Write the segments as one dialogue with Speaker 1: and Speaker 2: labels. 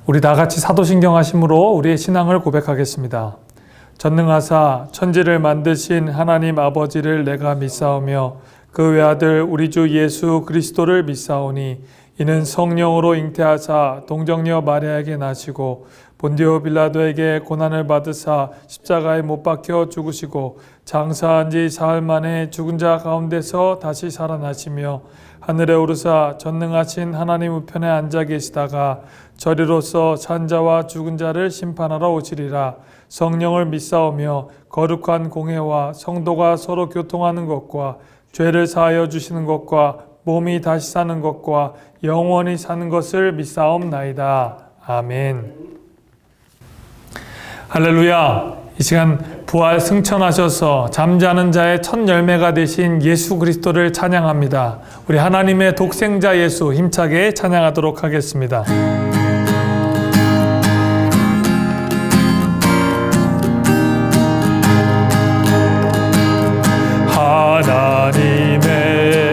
Speaker 1: 우리 다 같이 사도신경 하심으로 우리의 신앙을 고백하겠습니다. 전능하사 천지를 만드신 하나님 아버지를 내가 믿사오며 그 외아들 우리 주 예수 그리스도를 믿사오니 이는 성령으로 잉태하사 동정녀 마리아에게 나시고 본디오 빌라도에게 고난을 받으사 십자가에 못 박혀 죽으시고 장사한 지 사흘 만에 죽은 자 가운데서 다시 살아나시며 하늘에 오르사 전능하신 하나님 우편에 앉아 계시다가 저리로서 산 자와 죽은 자를 심판하러 오시리라. 성령을 믿사오며 거룩한 공회와 성도가 서로 교통하는 것과 죄를 사하여 주시는 것과 몸이 다시 사는 것과 영원히 사는 것을 믿사옵나이다. 아멘. 할렐루야. 이 시간 부활 승천하셔서 잠자는 자의 첫 열매가 되신 예수 그리스도를 찬양합니다. 우리 하나님의 독생자 예수 힘차게 찬양하도록 하겠습니다.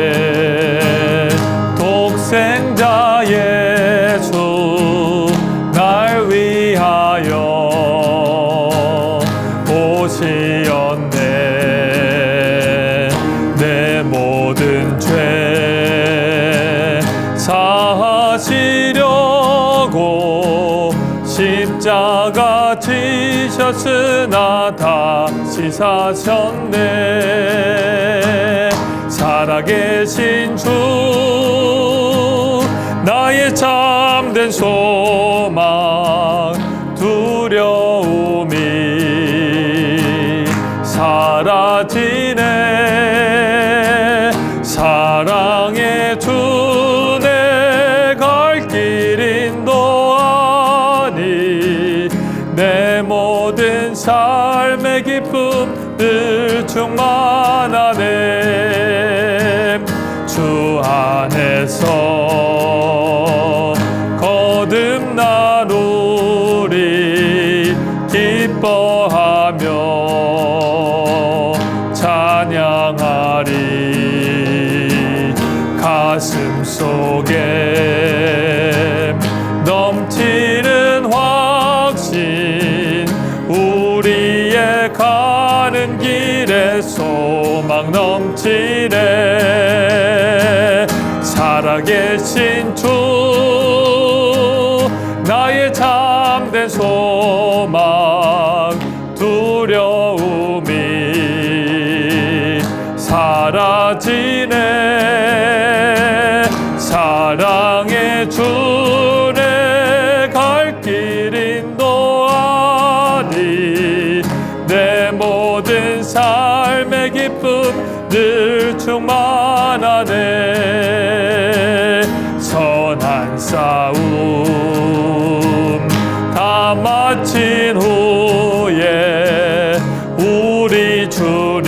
Speaker 1: 하나님의 독생자 예수 날 위하여 오시었네. 내 모든 죄 사하시려고 십자가 지셨으나 다시 사셨네. 살아계신 주 나의 참된 소망 두려움이 사라지네. 사랑의 주 내 갈 길 인도하니 내 모든 삶의 기쁨 늘 충만하네. 주 안에서 거듭나누리 기뻐하며 찬양하리. 가슴 속에 넘치는 확신 우리의 가는 길에 소망 넘치네. 살아계신 주 나의 참된 소망 두려움이 사라지네. 사랑의 주 내 갈 길 인도하니 내 모든 삶의 기쁨 늘 충만하네. 선한 싸움 다 마친 후에 우리 주님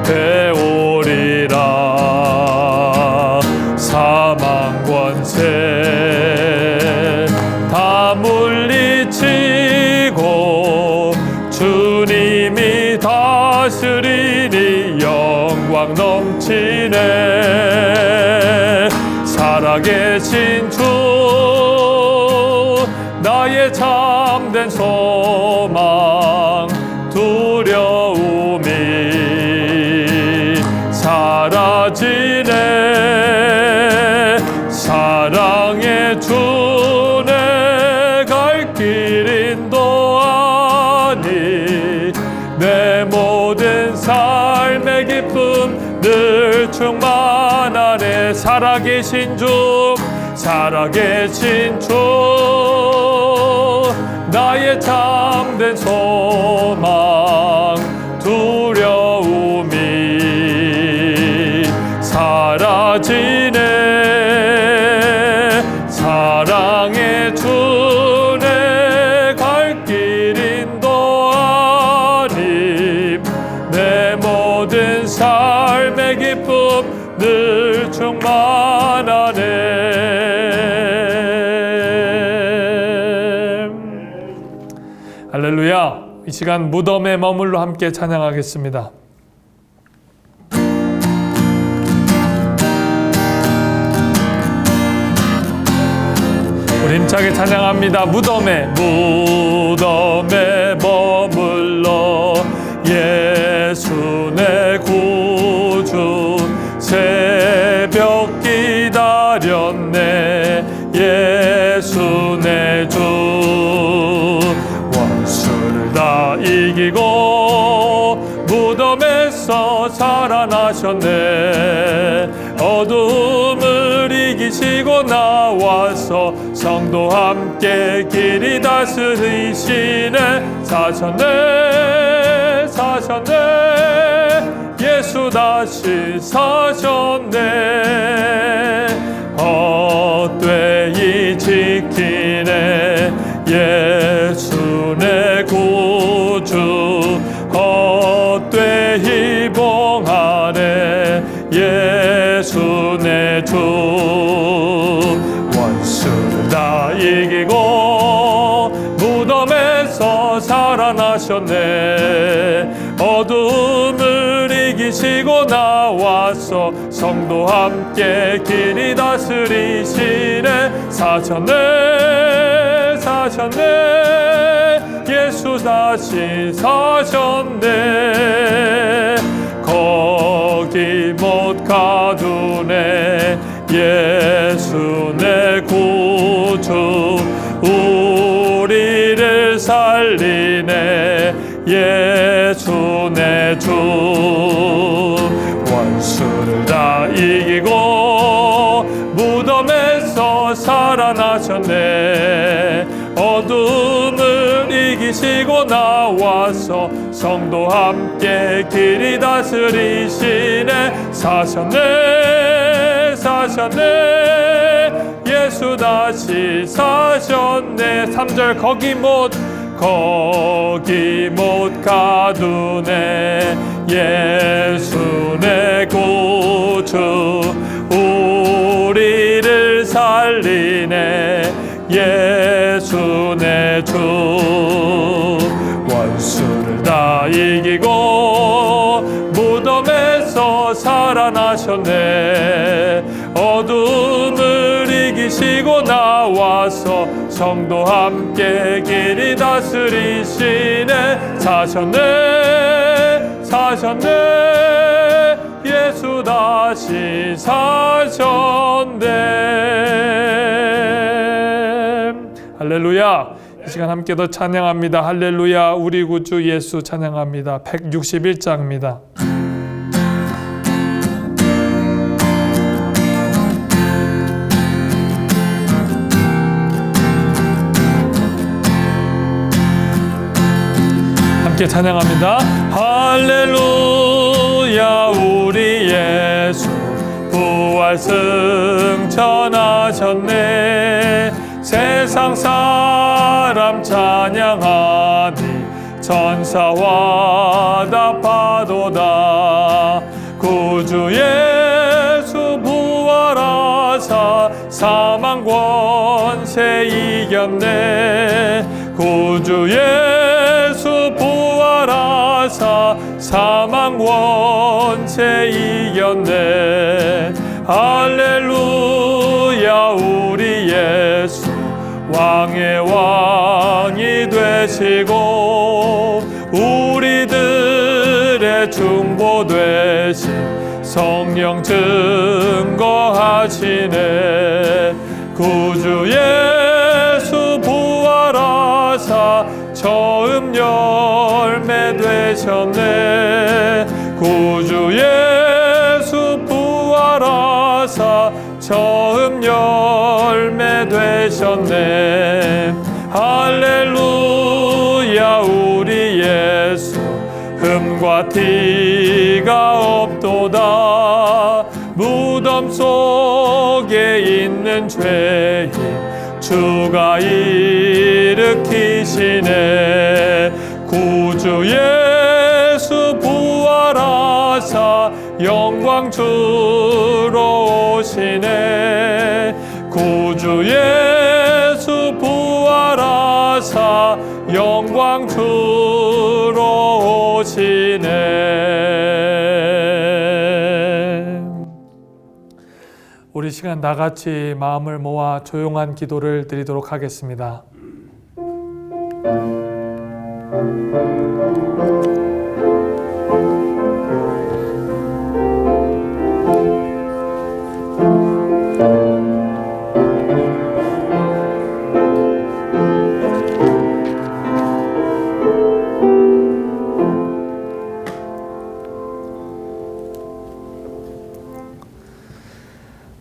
Speaker 1: 배우리라. 사망 권세 다 물리치고 주님이 다스리니 영광 넘치네. 살아계신 주 나의 참된 소망 두려움이 사라지네. 사랑의 주 내 갈 길 인도하니 내 모든 삶의 기쁨 늘 충만하네. 살아계신 주 살아계신 주 나의 참된 소망 두려움이 사라지네. 사랑의 주 내 갈 길 인도하니 내 모든 삶의 기쁨 늘 충만하네. 할렐루야. 이 시간 무덤의 머물러 함께 찬양하겠습니다. 힘차게 찬양합니다. 무덤에 머물러 예수 내 구주 새벽 기다렸네. 예수 내 주 원수를 다 이기고 무덤에서 살아나셨네. 어둠을 이기시고 나와서 성도 함께 길이 다스리시네. 사셨네 예수 다시 사셨네. 헛되이 지키네. 예수 내 구주 헛되이 봉하네. 예수 내 주 원수를 다 이기고 무덤에서 살아나셨네. 어둠을 이기시고 나와서 성도 함께 길이 다스리시네. 사셨네 예수 다시 사셨네. 거기 못 가두네. 예수 내 구주 우리를 살리네. 예수 내 주 원수를 다 이기고 무덤에서 살아나셨네. 어둠을 이기시고 나와서 성도 함께 길이 다스리시네. 사셨네 예수 다시 사셨네. 3절 거기 못 가두네. 예수 내 구주 우리를 살리네. 예수 내 주 원수를 다 이기고 무덤에서 살아나셨네. 어둠을 이기시고 나와서 성도 함께 길이 다스리시네. 사셨네 예수 다시 사셨네. 할렐루야. 이 시간 함께 더 찬양합니다. 할렐루야. 우리 구주 예수 찬양합니다. 161장입니다. 함께 찬양합니다. 할렐루야. 우리 예수 부활 승천하셨네. 세상 사람 찬양하니 천사와 답하도다. 구주 예수 부활하사 사망 권세 이겼네. 구주 예수 부활하사 사망 권세 이겼네. 할렐루야. 우리 예수 왕의 왕이 되시고 우리들의 중보 되신 성령 증거하시네. 구주 예수 부활하사 처음 열매 되셨네. 구주 예수 부활하사 처음 열매 되셨네. 할렐루야. 우리 예수 흠과 티가 없도다. 무덤 속에 있는 죄인 주가 일으키시네. 구주 예수 부활하사 영광 주러 오시네. 구주 예수 부활하사 영광 주러 오시네. 우리 우리 시간 나같이 마음을 모아 조용한 기도를 드리도록 하겠습니다.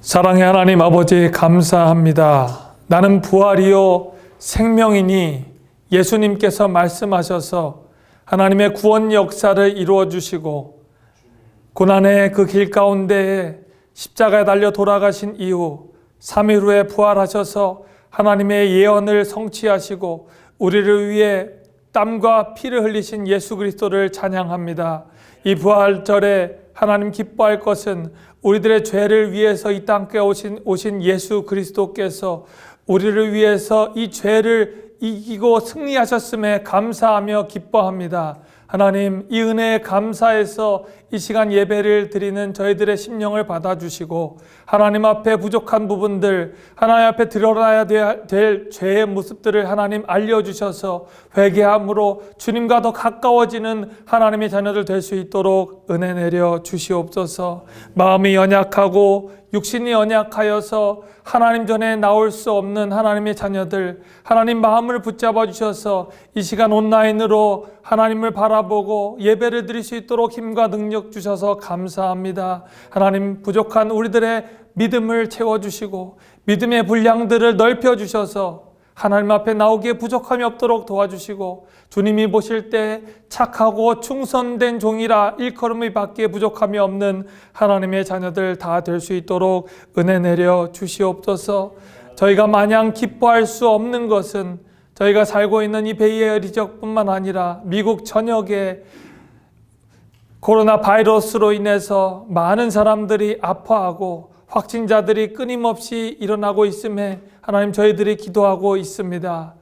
Speaker 1: 사랑의 하나님 아버지 감사합니다. 나는 부활이요 생명이니 예수님께서 말씀하셔서 하나님의 구원 역사를 이루어 주시고 고난의 그 길 가운데에 십자가에 달려 돌아가신 이후 3일 후에 부활하셔서 하나님의 예언을 성취하시고 우리를 위해 땀과 피를 흘리신 예수 그리스도를 찬양합니다. 이 부활절에 하나님 기뻐할 것은 우리들의 죄를 위해서 이 땅에 오신 예수 그리스도께서 우리를 위해서 이 죄를 이기고 승리하셨음에 감사하며 기뻐합니다. 하나님, 이 은혜에 감사해서 이 시간 예배를 드리는 저희들의 심령을 받아주시고 하나님 앞에 부족한 부분들, 하나님 앞에 드러나야 될 죄의 모습들을 하나님 알려주셔서 회개함으로 주님과 더 가까워지는 하나님의 자녀들 될 수 있도록 은혜 내려 주시옵소서. 마음이 연약하고 육신이 연약하여서 하나님 전에 나올 수 없는 하나님의 자녀들, 하나님 마음을 붙잡아 주셔서 이 시간 온라인으로 하나님을 바라보고 예배를 드릴 수 있도록 힘과 능력 주셔서 감사합니다. 하나님, 부족한 우리들의 믿음을 채워주시고 믿음의 분량들을 넓혀주셔서 하나님 앞에 나오기에 부족함이 없도록 도와주시고 주님이 보실 때 착하고 충성된 종이라 일컬음이 받기에 부족함이 없는 하나님의 자녀들 다 될 수 있도록 은혜 내려 주시옵소서. 저희가 마냥 기뻐할 수 없는 것은 저희가 살고 있는 이 베이에리어 지역뿐만 아니라 미국 전역에 코로나 바이러스로 인해서 많은 사람들이 아파하고 확진자들이 끊임없이 일어나고 있음에 하나님 저희들이 기도하고 있습니다.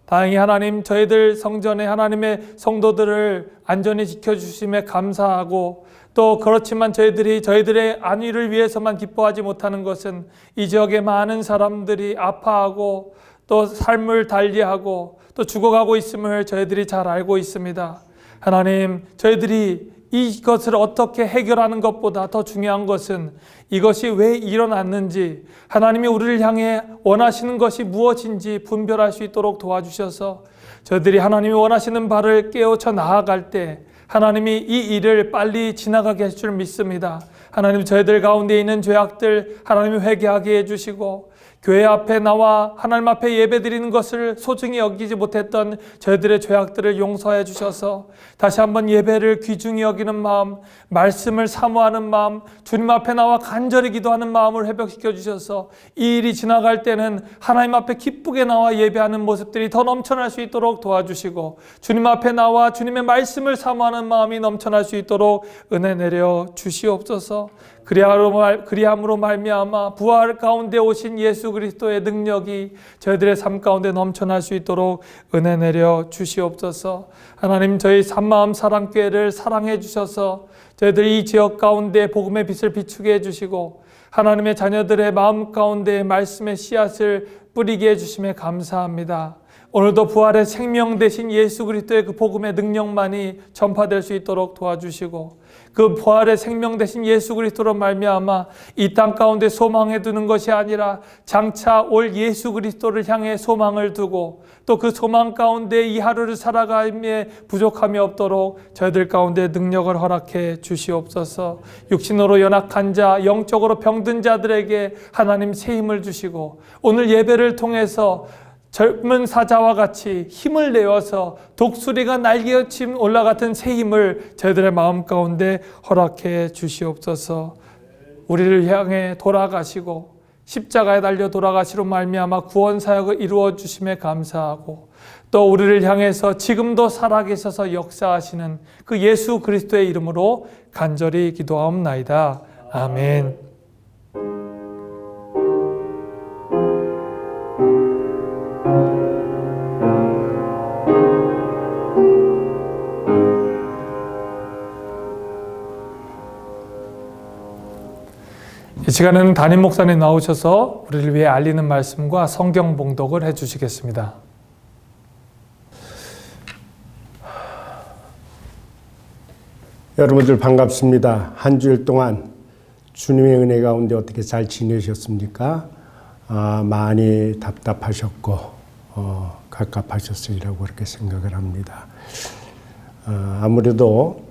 Speaker 1: 다행히 하나님 저희들 성전에 하나님의 성도들을 안전히 지켜주심에 감사하고 또 그렇지만 저희들의 안위를 위해서만 기뻐하지 못하는 것은 이 지역에 많은 사람들이 아파하고 또 삶을 달리하고 또 죽어가고 있음을 저희들이 잘 알고 있습니다. 하나님, 저희들이 이것을 어떻게 해결하는 것보다 더 중요한 것은 이것이 왜 일어났는지, 하나님이 우리를 향해 원하시는 것이 무엇인지 분별할 수 있도록 도와주셔서 저희들이 하나님이 원하시는 바를 깨우쳐 나아갈 때 하나님이 이 일을 빨리 지나가게 하실 줄 믿습니다. 하나님, 저희들 가운데 있는 죄악들 하나님이 회개하게 해주시고 교회 앞에 나와 하나님 앞에 예배드리는 것을 소중히 여기지 못했던 저희들의 죄악들을 용서해 주셔서 다시 한번 예배를 귀중히 여기는 마음, 말씀을 사모하는 마음, 주님 앞에 나와 간절히 기도하는 마음을 회복시켜 주셔서 이 일이 지나갈 때는 하나님 앞에 기쁘게 나와 예배하는 모습들이 더 넘쳐날 수 있도록 도와주시고 주님 앞에 나와 주님의 말씀을 사모하는 마음이 넘쳐날 수 있도록 은혜 내려 주시옵소서. 그리함으로 말미암아 부활 가운데 오신 예수 그리스도의 능력이 저희들의 삶 가운데 넘쳐날 수 있도록 은혜 내려 주시옵소서. 하나님, 저희 산마음 사랑교회를 사랑해 주셔서 저희들이 이 지역 가운데 복음의 빛을 비추게 해주시고 하나님의 자녀들의 마음 가운데 말씀의 씨앗을 뿌리게 해주심에 감사합니다. 오늘도 부활의 생명 되신 예수 그리스도의 그 복음의 능력만이 전파될 수 있도록 도와주시고 그 부활의 생명 되신 예수 그리스도로 말미암아 이 땅 가운데 소망해 두는 것이 아니라 장차 올 예수 그리스도를 향해 소망을 두고 또 그 소망 가운데 이 하루를 살아가기에 부족함이 없도록 저희들 가운데 능력을 허락해 주시옵소서. 육신으로 연약한 자, 영적으로 병든 자들에게 하나님 새 힘을 주시고 오늘 예배를 통해서 젊은 사자와 같이 힘을 내어서 독수리가 날개친 올라갔던 새 힘을 저희들의 마음 가운데 허락해 주시옵소서. 우리를 향해 돌아가시고 십자가에 달려 돌아가시로 말미암아 구원 사역을 이루어 주심에 감사하고 또 우리를 향해서 지금도 살아계셔서 역사하시는 그 예수 그리스도의 이름으로 간절히 기도하옵나이다. 아멘. 시간에는 담임 목사님 나오셔서 우리를 위해 알리는 말씀과 성경 봉독을 해주시겠습니다.
Speaker 2: 여러분들 반갑습니다. 한 주일 동안 주님의 은혜 가운데 어떻게 잘 지내셨습니까? 많이 답답하셨고 갑갑하셨으리라고 그렇게 생각을 합니다. 아무래도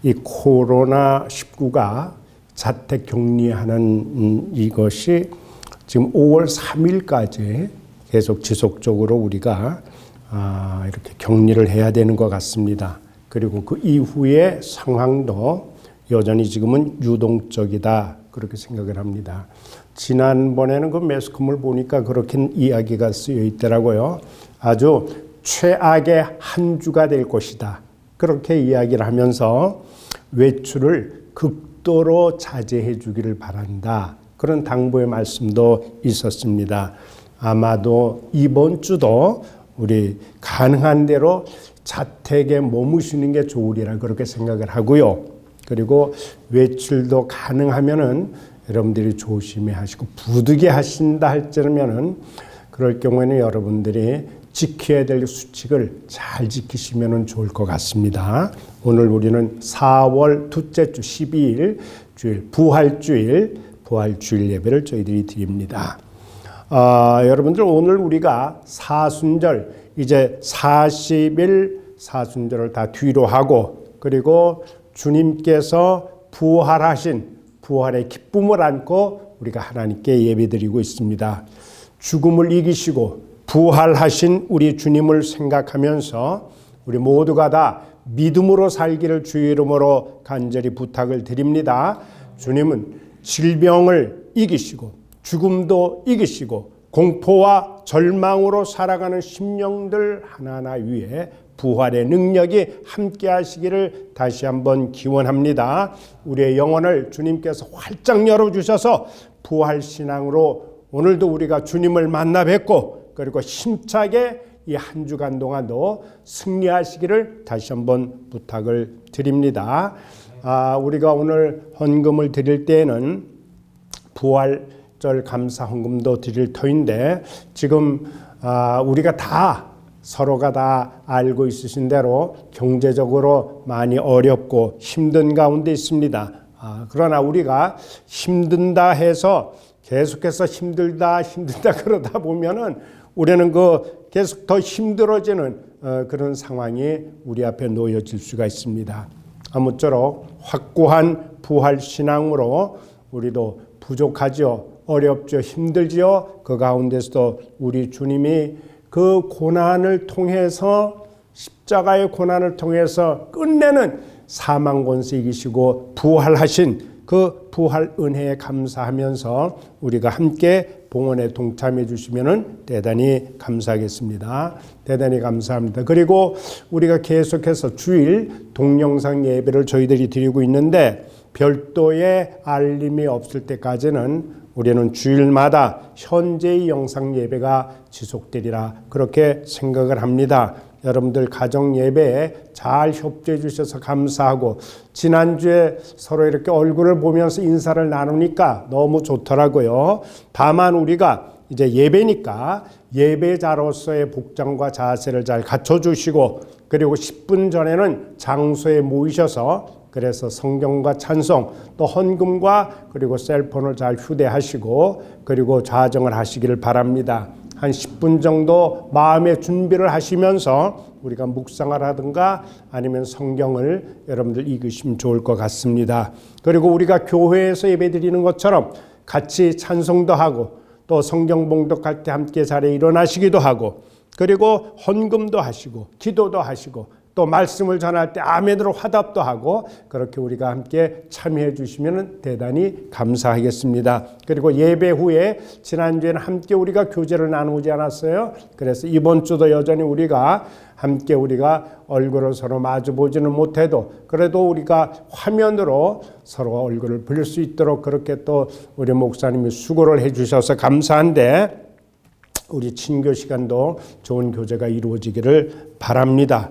Speaker 2: 이 코로나19가 자택 격리하는 이것이 지금 5월 3일까지 계속 지속적으로 우리가 이렇게 격리를 해야 되는 것 같습니다. 그리고 그 이후의 상황도 여전히 지금은 유동적이다 그렇게 생각을 합니다. 지난번에는 그 매스컴을 보니까 그렇게 이야기가 쓰여 있더라고요. 아주 최악의 한 주가 될 것이다. 그렇게 이야기를 하면서 외출을 극도로 자제해 주기를 바란다. 그런 당부의 말씀도 있었습니다. 아마도 이번 주도 우리 가능한 대로 자택에 머무시는 게 좋으리라 그렇게 생각을 하고요. 그리고 외출도 가능하면은 여러분들이 조심히 하시고 부득이 하신다 할지라면은 그럴 경우에는 여러분들이 지켜야 될 수칙을 잘 지키시면 좋을 것 같습니다. 오늘 우리는 4월 둘째 주 12일 주일 부활주일 예배를 저희들이 드립니다. 여러분들 오늘 우리가 사순절 이제 40일 사순절을 다 뒤로 하고 그리고 주님께서 부활하신 부활의 기쁨을 안고 우리가 하나님께 예배드리고 있습니다. 죽음을 이기시고 부활하신 우리 주님을 생각하면서 우리 모두가 다 믿음으로 살기를 주의 이름으로 간절히 부탁을 드립니다. 주님은 질병을 이기시고 죽음도 이기시고 공포와 절망으로 살아가는 심령들 하나하나 위에 부활의 능력이 함께 하시기를 다시 한번 기원합니다. 우리의 영혼을 주님께서 활짝 열어주셔서 부활신앙으로 오늘도 우리가 주님을 만나 뵙고 그리고 힘차게 이 한 주간 동안도 승리하시기를 다시 한번 부탁을 드립니다. 우리가 오늘 헌금을 드릴 때에는 부활절 감사 헌금도 드릴 터인데 지금 우리가 다 서로가 다 알고 있으신 대로 경제적으로 많이 어렵고 힘든 가운데 있습니다. 그러나 우리가 힘든다 해서 계속해서 힘들다 그러다 보면은 우리는 계속 더 힘들어지는 그런 상황이 우리 앞에 놓여질 수가 있습니다. 아무쪼록 확고한 부활 신앙으로 우리도 부족하죠, 어렵죠, 힘들죠. 그 가운데서도 우리 주님이 그 고난을 통해서 십자가의 고난을 통해서 끝내는 사망 권세 이기시고 부활하신 그 부활 은혜에 감사하면서 우리가 함께 봉헌에 동참해 주시면 대단히 감사하겠습니다. 대단히 감사합니다. 그리고 우리가 계속해서 주일 동영상 예배를 저희들이 드리고 있는데 별도의 알림이 없을 때까지는 우리는 주일마다 현재의 영상 예배가 지속되리라 그렇게 생각을 합니다. 여러분들 가정 예배에 잘 협조해 주셔서 감사하고 지난주에 서로 이렇게 얼굴을 보면서 인사를 나누니까 너무 좋더라고요. 다만 우리가 이제 예배니까 예배자로서의 복장과 자세를 잘 갖춰주시고 그리고 10분 전에는 장소에 모이셔서 그래서 성경과 찬송 또 헌금과 그리고 셀폰을 잘 휴대하시고 그리고 좌정을 하시기를 바랍니다. 한 10분 정도 마음의 준비를 하시면서 우리가 묵상을 하든가 아니면 성경을 여러분들 읽으시면 좋을 것 같습니다. 그리고 우리가 교회에서 예배드리는 것처럼 같이 찬송도 하고 또 성경 봉독할 때 함께 자리에 일어나시기도 하고 그리고 헌금도 하시고 기도도 하시고 또 말씀을 전할 때 아멘으로 화답도 하고 그렇게 우리가 함께 참여해 주시면 대단히 감사하겠습니다. 그리고 예배 후에 지난주에는 함께 우리가 교제를 나누지 않았어요. 그래서 이번 주도 여전히 우리가 함께 우리가 얼굴을 서로 마주 보지는 못해도 그래도 우리가 화면으로 서로 얼굴을 볼 수 있도록 그렇게 또 우리 목사님이 수고를 해 주셔서 감사한데 우리 친교 시간도 좋은 교제가 이루어지기를 바랍니다.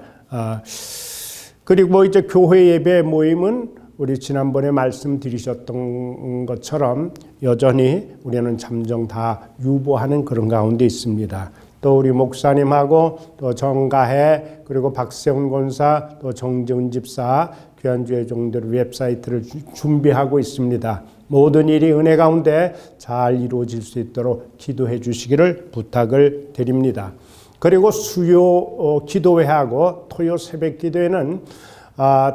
Speaker 2: 그리고 이제 교회 예배 모임은 우리 지난번에 말씀드리셨던 것처럼 여전히 우리는 잠정 다 유보하는 그런 가운데 있습니다. 또 우리 목사님하고 또 정가혜 그리고 박세훈 권사 또 정재훈 집사 귀한주의 종들 웹사이트를 준비하고 있습니다. 모든 일이 은혜 가운데 잘 이루어질 수 있도록 기도해 주시기를 부탁을 드립니다. 그리고 수요 기도회하고 토요 새벽 기도회는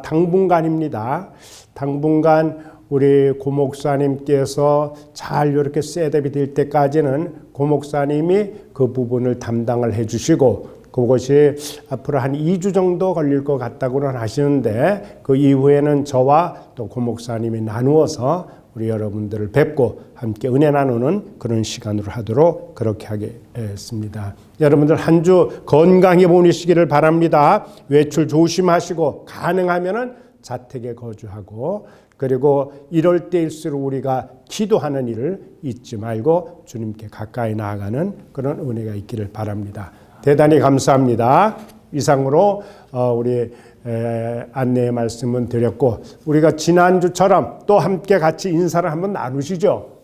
Speaker 2: 당분간입니다. 당분간 우리 고목사님께서 잘 이렇게 셋업이 될 때까지는 고목사님이 그 부분을 담당을 해주시고 그것이 앞으로 한 2주 정도 걸릴 것 같다고는 하시는데 그 이후에는 저와 또 고목사님이 나누어서 우리 여러분들을 뵙고 함께 은혜 나누는 그런 시간으로 하도록 그렇게 하겠습니다. 여러분들 한 주 건강히 보내시기를 바랍니다. 외출 조심하시고 가능하면은 자택에 거주하고 그리고 이럴 때일수록 우리가 기도하는 일을 잊지 말고 주님께 가까이 나아가는 그런 은혜가 있기를 바랍니다. 대단히 감사합니다. 이상으로 우리 안내의 말씀은 드렸고 우리가 지난주처럼 또 함께 같이 인사를 한번 나누시죠.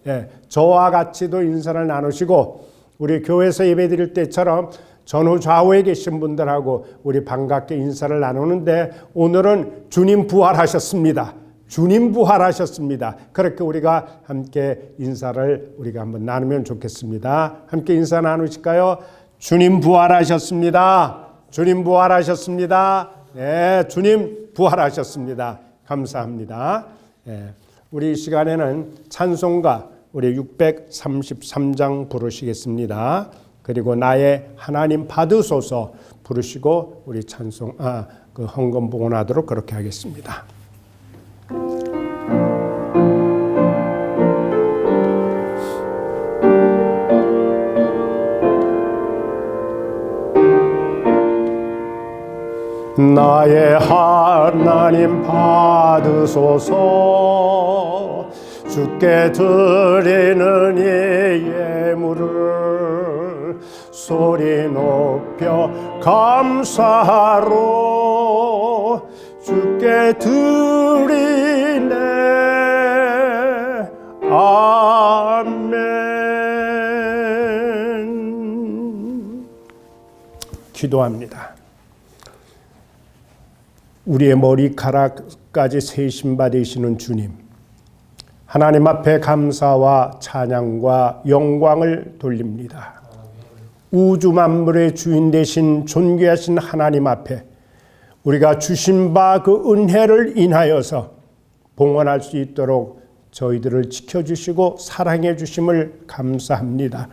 Speaker 2: 저와 같이도 인사를 나누시고 우리 교회에서 예배드릴 때처럼 전후 좌우에 계신 분들하고 우리 반갑게 인사를 나누는데 오늘은 주님 부활하셨습니다. 주님 부활하셨습니다. 그렇게 우리가 함께 인사를 우리가 한번 나누면 좋겠습니다. 함께 인사 나누실까요? 주님 부활하셨습니다. 주님 부활하셨습니다. 네, 주님 부활하셨습니다. 감사합니다. 우리 이 시간에는 찬송가 우리 633장 부르시겠습니다. 그리고 나의 하나님 받으소서 부르시고 우리 찬송 그 헌금 봉헌하도록 그렇게 하겠습니다. 나의 하나님 받으소서 주께 드리는 이 예물을 소리 높여 감사하로 주께 드리네 아멘. 기도합니다. 우리의 머리카락까지 세심 받으시는 주님, 하나님 앞에 감사와 찬양과 영광을 돌립니다. 우주 만물의 주인 되신 존귀하신 하나님 앞에 우리가 주신 바 그 은혜를 인하여서 봉헌할 수 있도록 저희들을 지켜주시고 사랑해 주심을 감사합니다.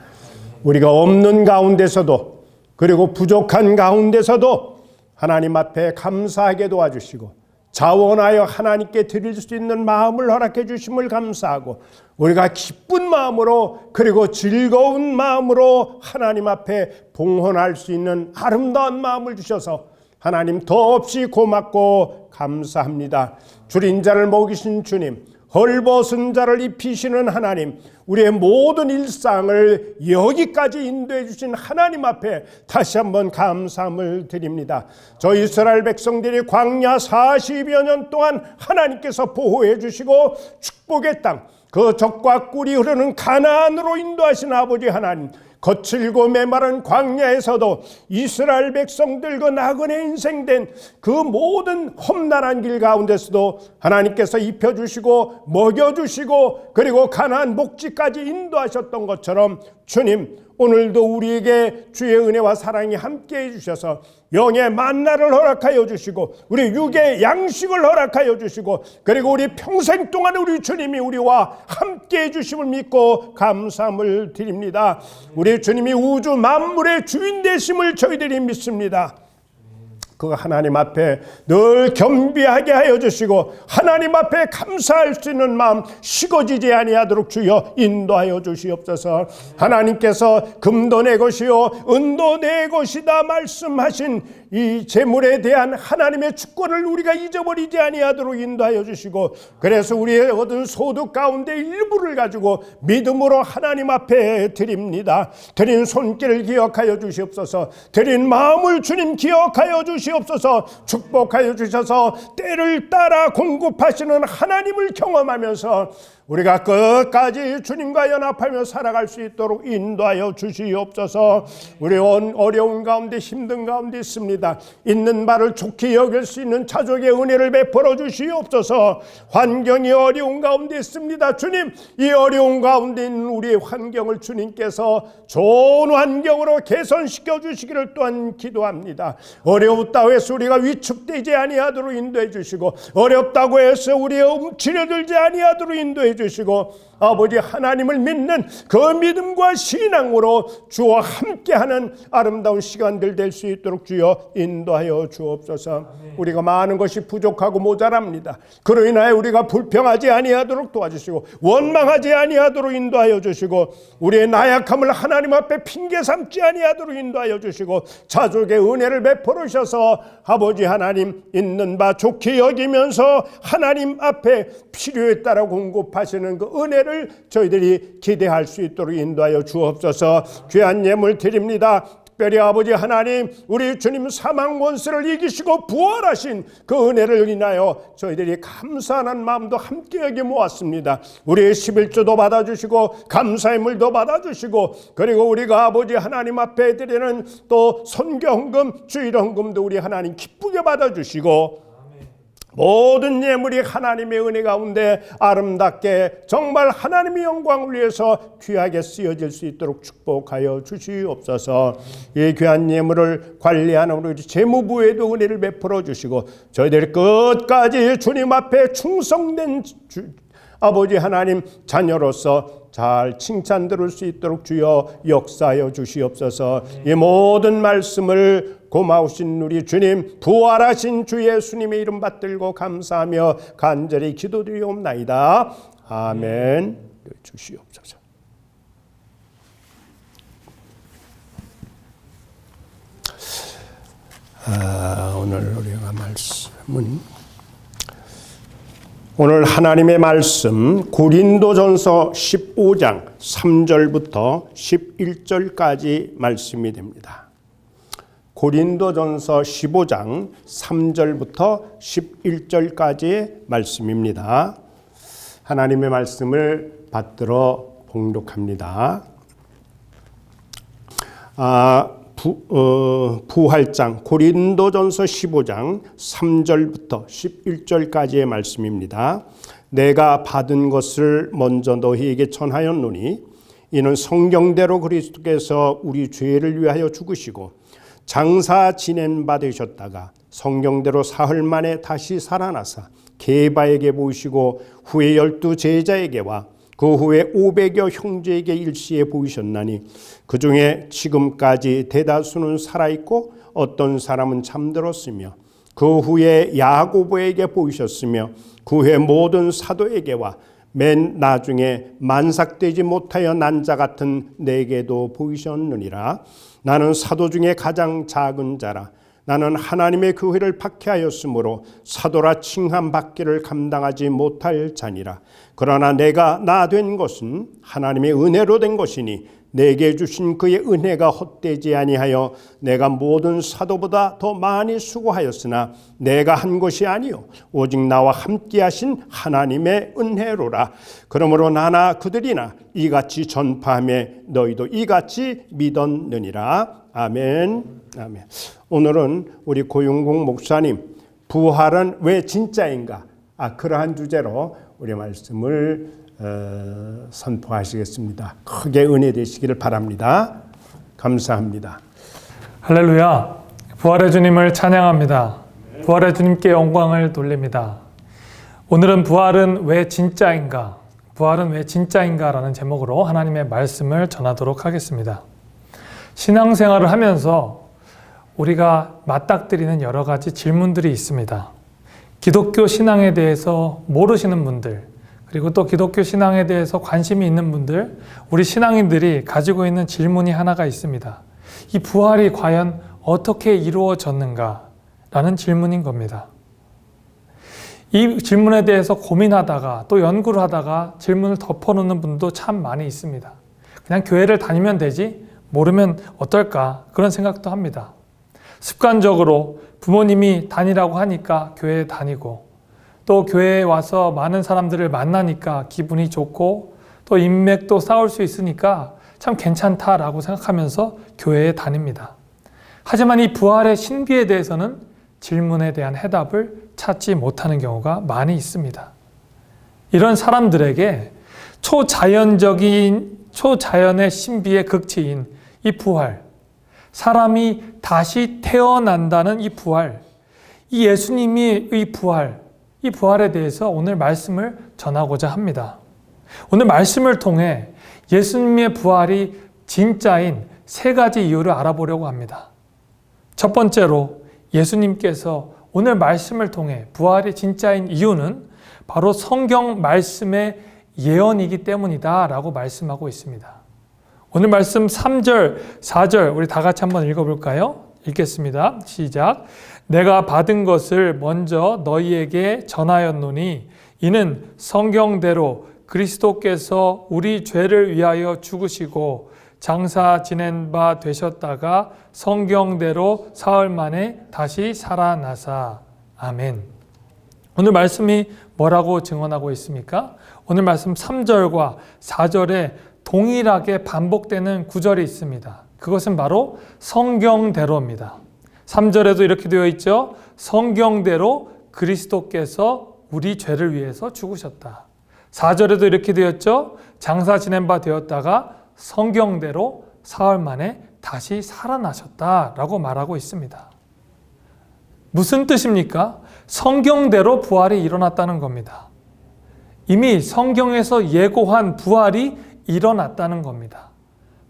Speaker 2: 우리가 없는 가운데서도 그리고 부족한 가운데서도 하나님 앞에 감사하게 도와주시고 자원하여 하나님께 드릴 수 있는 마음을 허락해 주심을 감사하고 우리가 기쁜 마음으로 그리고 즐거운 마음으로 하나님 앞에 봉헌할 수 있는 아름다운 마음을 주셔서 하나님 더없이 고맙고 감사합니다. 줄인 자를 먹이신 주님, 헐벗은 자를 입히시는 하나님, 우리의 모든 일상을 여기까지 인도해 주신 하나님 앞에 다시 한번 감사함을 드립니다. 저 이스라엘 백성들이 광야 40여 년 동안 하나님께서 보호해 주시고 축복의 땅, 그 젖과 꿀이 흐르는 가나안으로 인도하신 아버지 하나님, 거칠고 메마른 광야에서도 이스라엘 백성들 그 나그네 인생된 그 모든 험난한 길 가운데서도 하나님께서 입혀주시고 먹여주시고 그리고 가나안 목지까지 인도하셨던 것처럼 주님 오늘도 우리에게 주의 은혜와 사랑이 함께해 주셔서 영의 만나를 허락하여 주시고 우리 육의 양식을 허락하여 주시고 그리고 우리 평생 동안 우리 주님이 우리와 함께해 주심을 믿고 감사함을 드립니다. 우리 주님이 우주 만물의 주인 되심을 저희들이 믿습니다. 그 하나님 앞에 늘 겸비하게 하여 주시고 하나님 앞에 감사할 수 있는 마음 식어지지 아니하도록 주여 인도하여 주시옵소서. 하나님께서 금도 내 것이요 은도 내 것이다 말씀하신 이 재물에 대한 하나님의 주권을 우리가 잊어버리지 아니하도록 인도하여 주시고 그래서 우리의 얻은 소득 가운데 일부를 가지고 믿음으로 하나님 앞에 드립니다. 드린 손길을 기억하여 주시옵소서. 드린 마음을 주님 기억하여 주시옵소서. 주시옵소서. 축복하여 주셔서 때를 따라 공급하시는 하나님을 경험하면서 우리가 끝까지 주님과 연합하며 살아갈 수 있도록 인도하여 주시옵소서. 우리 어려운 가운데 힘든 가운데 있습니다. 있는 바를 좋게 여길 수 있는 자족의 은혜를 베풀어 주시옵소서. 환경이 어려운 가운데 있습니다. 주님, 이 어려운 가운데 있는 우리의 환경을 주님께서 좋은 환경으로 개선시켜 주시기를 또한 기도합니다. 어려웠다고 해서 우리가 위축되지 아니하도록 인도해 주시고, 어렵다고 해서 우리의 움츠려들지 아니하도록 인도해 주시고, 아버지 하나님을 믿는 그 믿음과 신앙으로 주와 함께하는 아름다운 시간들 될 수 있도록 주여 인도하여 주옵소서. 우리가 많은 것이 부족하고 모자랍니다. 그로 인하여 우리가 불평하지 아니하도록 도와주시고, 원망하지 아니하도록 인도하여 주시고, 우리의 나약함을 하나님 앞에 핑계 삼지 아니하도록 인도하여 주시고, 자족의 은혜를 베풀어 주셔서 아버지 하나님 있는 바 좋게 여기면서 하나님 앞에 필요에 따라 공급하시는 그 은혜를 저희들이 기대할 수 있도록 인도하여 주옵소서. 귀한 예물 드립니다. 특별히 아버지 하나님, 우리 주님 사망 원수를 이기시고 부활하신 그 은혜를 인하여 저희들이 감사하는 마음도 함께 여기 모았습니다. 우리의 11조도 받아주시고 감사의 물도 받아주시고, 그리고 우리가 아버지 하나님 앞에 드리는 또 선교헌금, 주일헌금도 우리 하나님 기쁘게 받아주시고, 모든 예물이 하나님의 은혜 가운데 아름답게 정말 하나님의 영광을 위해서 귀하게 쓰여질 수 있도록 축복하여 주시옵소서. 이 귀한 예물을 관리하는 우리 재무부에도 은혜를 베풀어 주시고, 저희들이 끝까지 주님 앞에 충성된 아버지 하나님 자녀로서 잘 칭찬 들을 수 있도록 주여 역사하여 주시옵소서. 이 모든 말씀을 고마우신 우리 주님, 부활하신 주 예수님의 이름 받들고 감사하며 간절히 기도드리옵나이다. 아멘. 주시옵소서. 오늘 우리가 말씀은 오늘 하나님의 말씀 고린도전서 15장 3절부터 11절까지 말씀이 됩니다. 고린도전서 15장 3절부터 11절까지의 말씀입니다. 하나님의 말씀을 받들어 봉독합니다. 부활장 고린도전서 15장 3절부터 11절까지의 말씀입니다. 내가 받은 것을 먼저 너희에게 전하였노니 이는 성경대로 그리스도께서 우리 죄를 위하여 죽으시고 장사 지낸 바 되셨다가 성경대로 사흘 만에 다시 살아나사 게바에게 보이시고 후에 12 제자에게와 그 후에 500여 형제에게 일시에 보이셨나니 그 중에 지금까지 대다수는 살아있고 어떤 사람은 잠들었으며 그 후에 야고보에게 보이셨으며 그 후에 모든 사도에게와 맨 나중에 만삭되지 못하여 난 자 같은 내게도 보이셨느니라. 나는 사도 중에 가장 작은 자라. 나는 하나님의 교회를 박해하였으므로 사도라 칭함받기를 감당하지 못할 자니라. 그러나 내가 나 된 것은 하나님의 은혜로 된 것이니 내게 주신 그의 은혜가 헛되지 아니하여 내가 모든 사도보다 더 많이 수고하였으나 내가 한 것이 아니요 오직 나와 함께 하신 하나님의 은혜로라. 그러므로 나나 그들이나 이같이 전파하며 너희도 이같이 믿었느니라. 아멘. 아멘. 오늘은 우리 고용국 목사님 부활은 왜 진짜인가? 그러한 주제로 우리 말씀을 선포하시겠습니다. 크게 은혜 되시기를 바랍니다. 감사합니다.
Speaker 1: 할렐루야. 부활의 주님을 찬양합니다. 부활의 주님께 영광을 돌립니다. 오늘은 부활은 왜 진짜인가? 부활은 왜 진짜인가? 라는 제목으로 하나님의 말씀을 전하도록 하겠습니다. 신앙생활을 하면서 우리가 맞닥뜨리는 여러 가지 질문들이 있습니다. 기독교 신앙에 대해서 모르시는 분들, 그리고 또 기독교 신앙에 대해서 관심이 있는 분들, 우리 신앙인들이 가지고 있는 질문이 하나가 있습니다. 이 부활이 과연 어떻게 이루어졌는가? 라는 질문인 겁니다. 이 질문에 대해서 고민하다가 또 연구를 하다가 질문을 덮어놓는 분도 참 많이 있습니다. 그냥 교회를 다니면 되지 모르면 어떨까 그런 생각도 합니다. 습관적으로 부모님이 다니라고 하니까 교회에 다니고, 또 교회에 와서 많은 사람들을 만나니까 기분이 좋고, 또 인맥도 쌓을 수 있으니까 참 괜찮다라고 생각하면서 교회에 다닙니다. 하지만 이 부활의 신비에 대해서는 질문에 대한 해답을 찾지 못하는 경우가 많이 있습니다. 이런 사람들에게 초자연의 신비의 극치인 이 부활, 사람이 다시 태어난다는 이 부활, 이 예수님이 이 부활에 대해서 오늘 말씀을 전하고자 합니다. 오늘 말씀을 통해 예수님의 부활이 진짜인 세 가지 이유를 알아보려고 합니다. 첫 번째로 예수님께서 오늘 말씀을 통해 부활이 진짜인 이유는 바로 성경 말씀의 예언이기 때문이다 라고 말씀하고 있습니다. 오늘 말씀 3절, 4절 우리 다 같이 한번 읽어볼까요? 읽겠습니다. 시작. 내가 받은 것을 먼저 너희에게 전하였노니 이는 성경대로 그리스도께서 우리 죄를 위하여 죽으시고 장사 지낸 바 되셨다가 성경대로 사흘 만에 다시 살아나사. 아멘. 오늘 말씀이 뭐라고 증언하고 있습니까? 오늘 말씀 3절과 4절에 동일하게 반복되는 구절이 있습니다. 그것은 바로 성경대로입니다. 3절에도 이렇게 되어 있죠. 성경대로 그리스도께서 우리 죄를 위해서 죽으셨다. 4절에도 이렇게 되었죠. 장사 지낸 바 되었다가 성경대로 사흘 만에 다시 살아나셨다라고 말하고 있습니다. 무슨 뜻입니까? 성경대로 부활이 일어났다는 겁니다. 이미 성경에서 예고한 부활이 일어났다는 겁니다.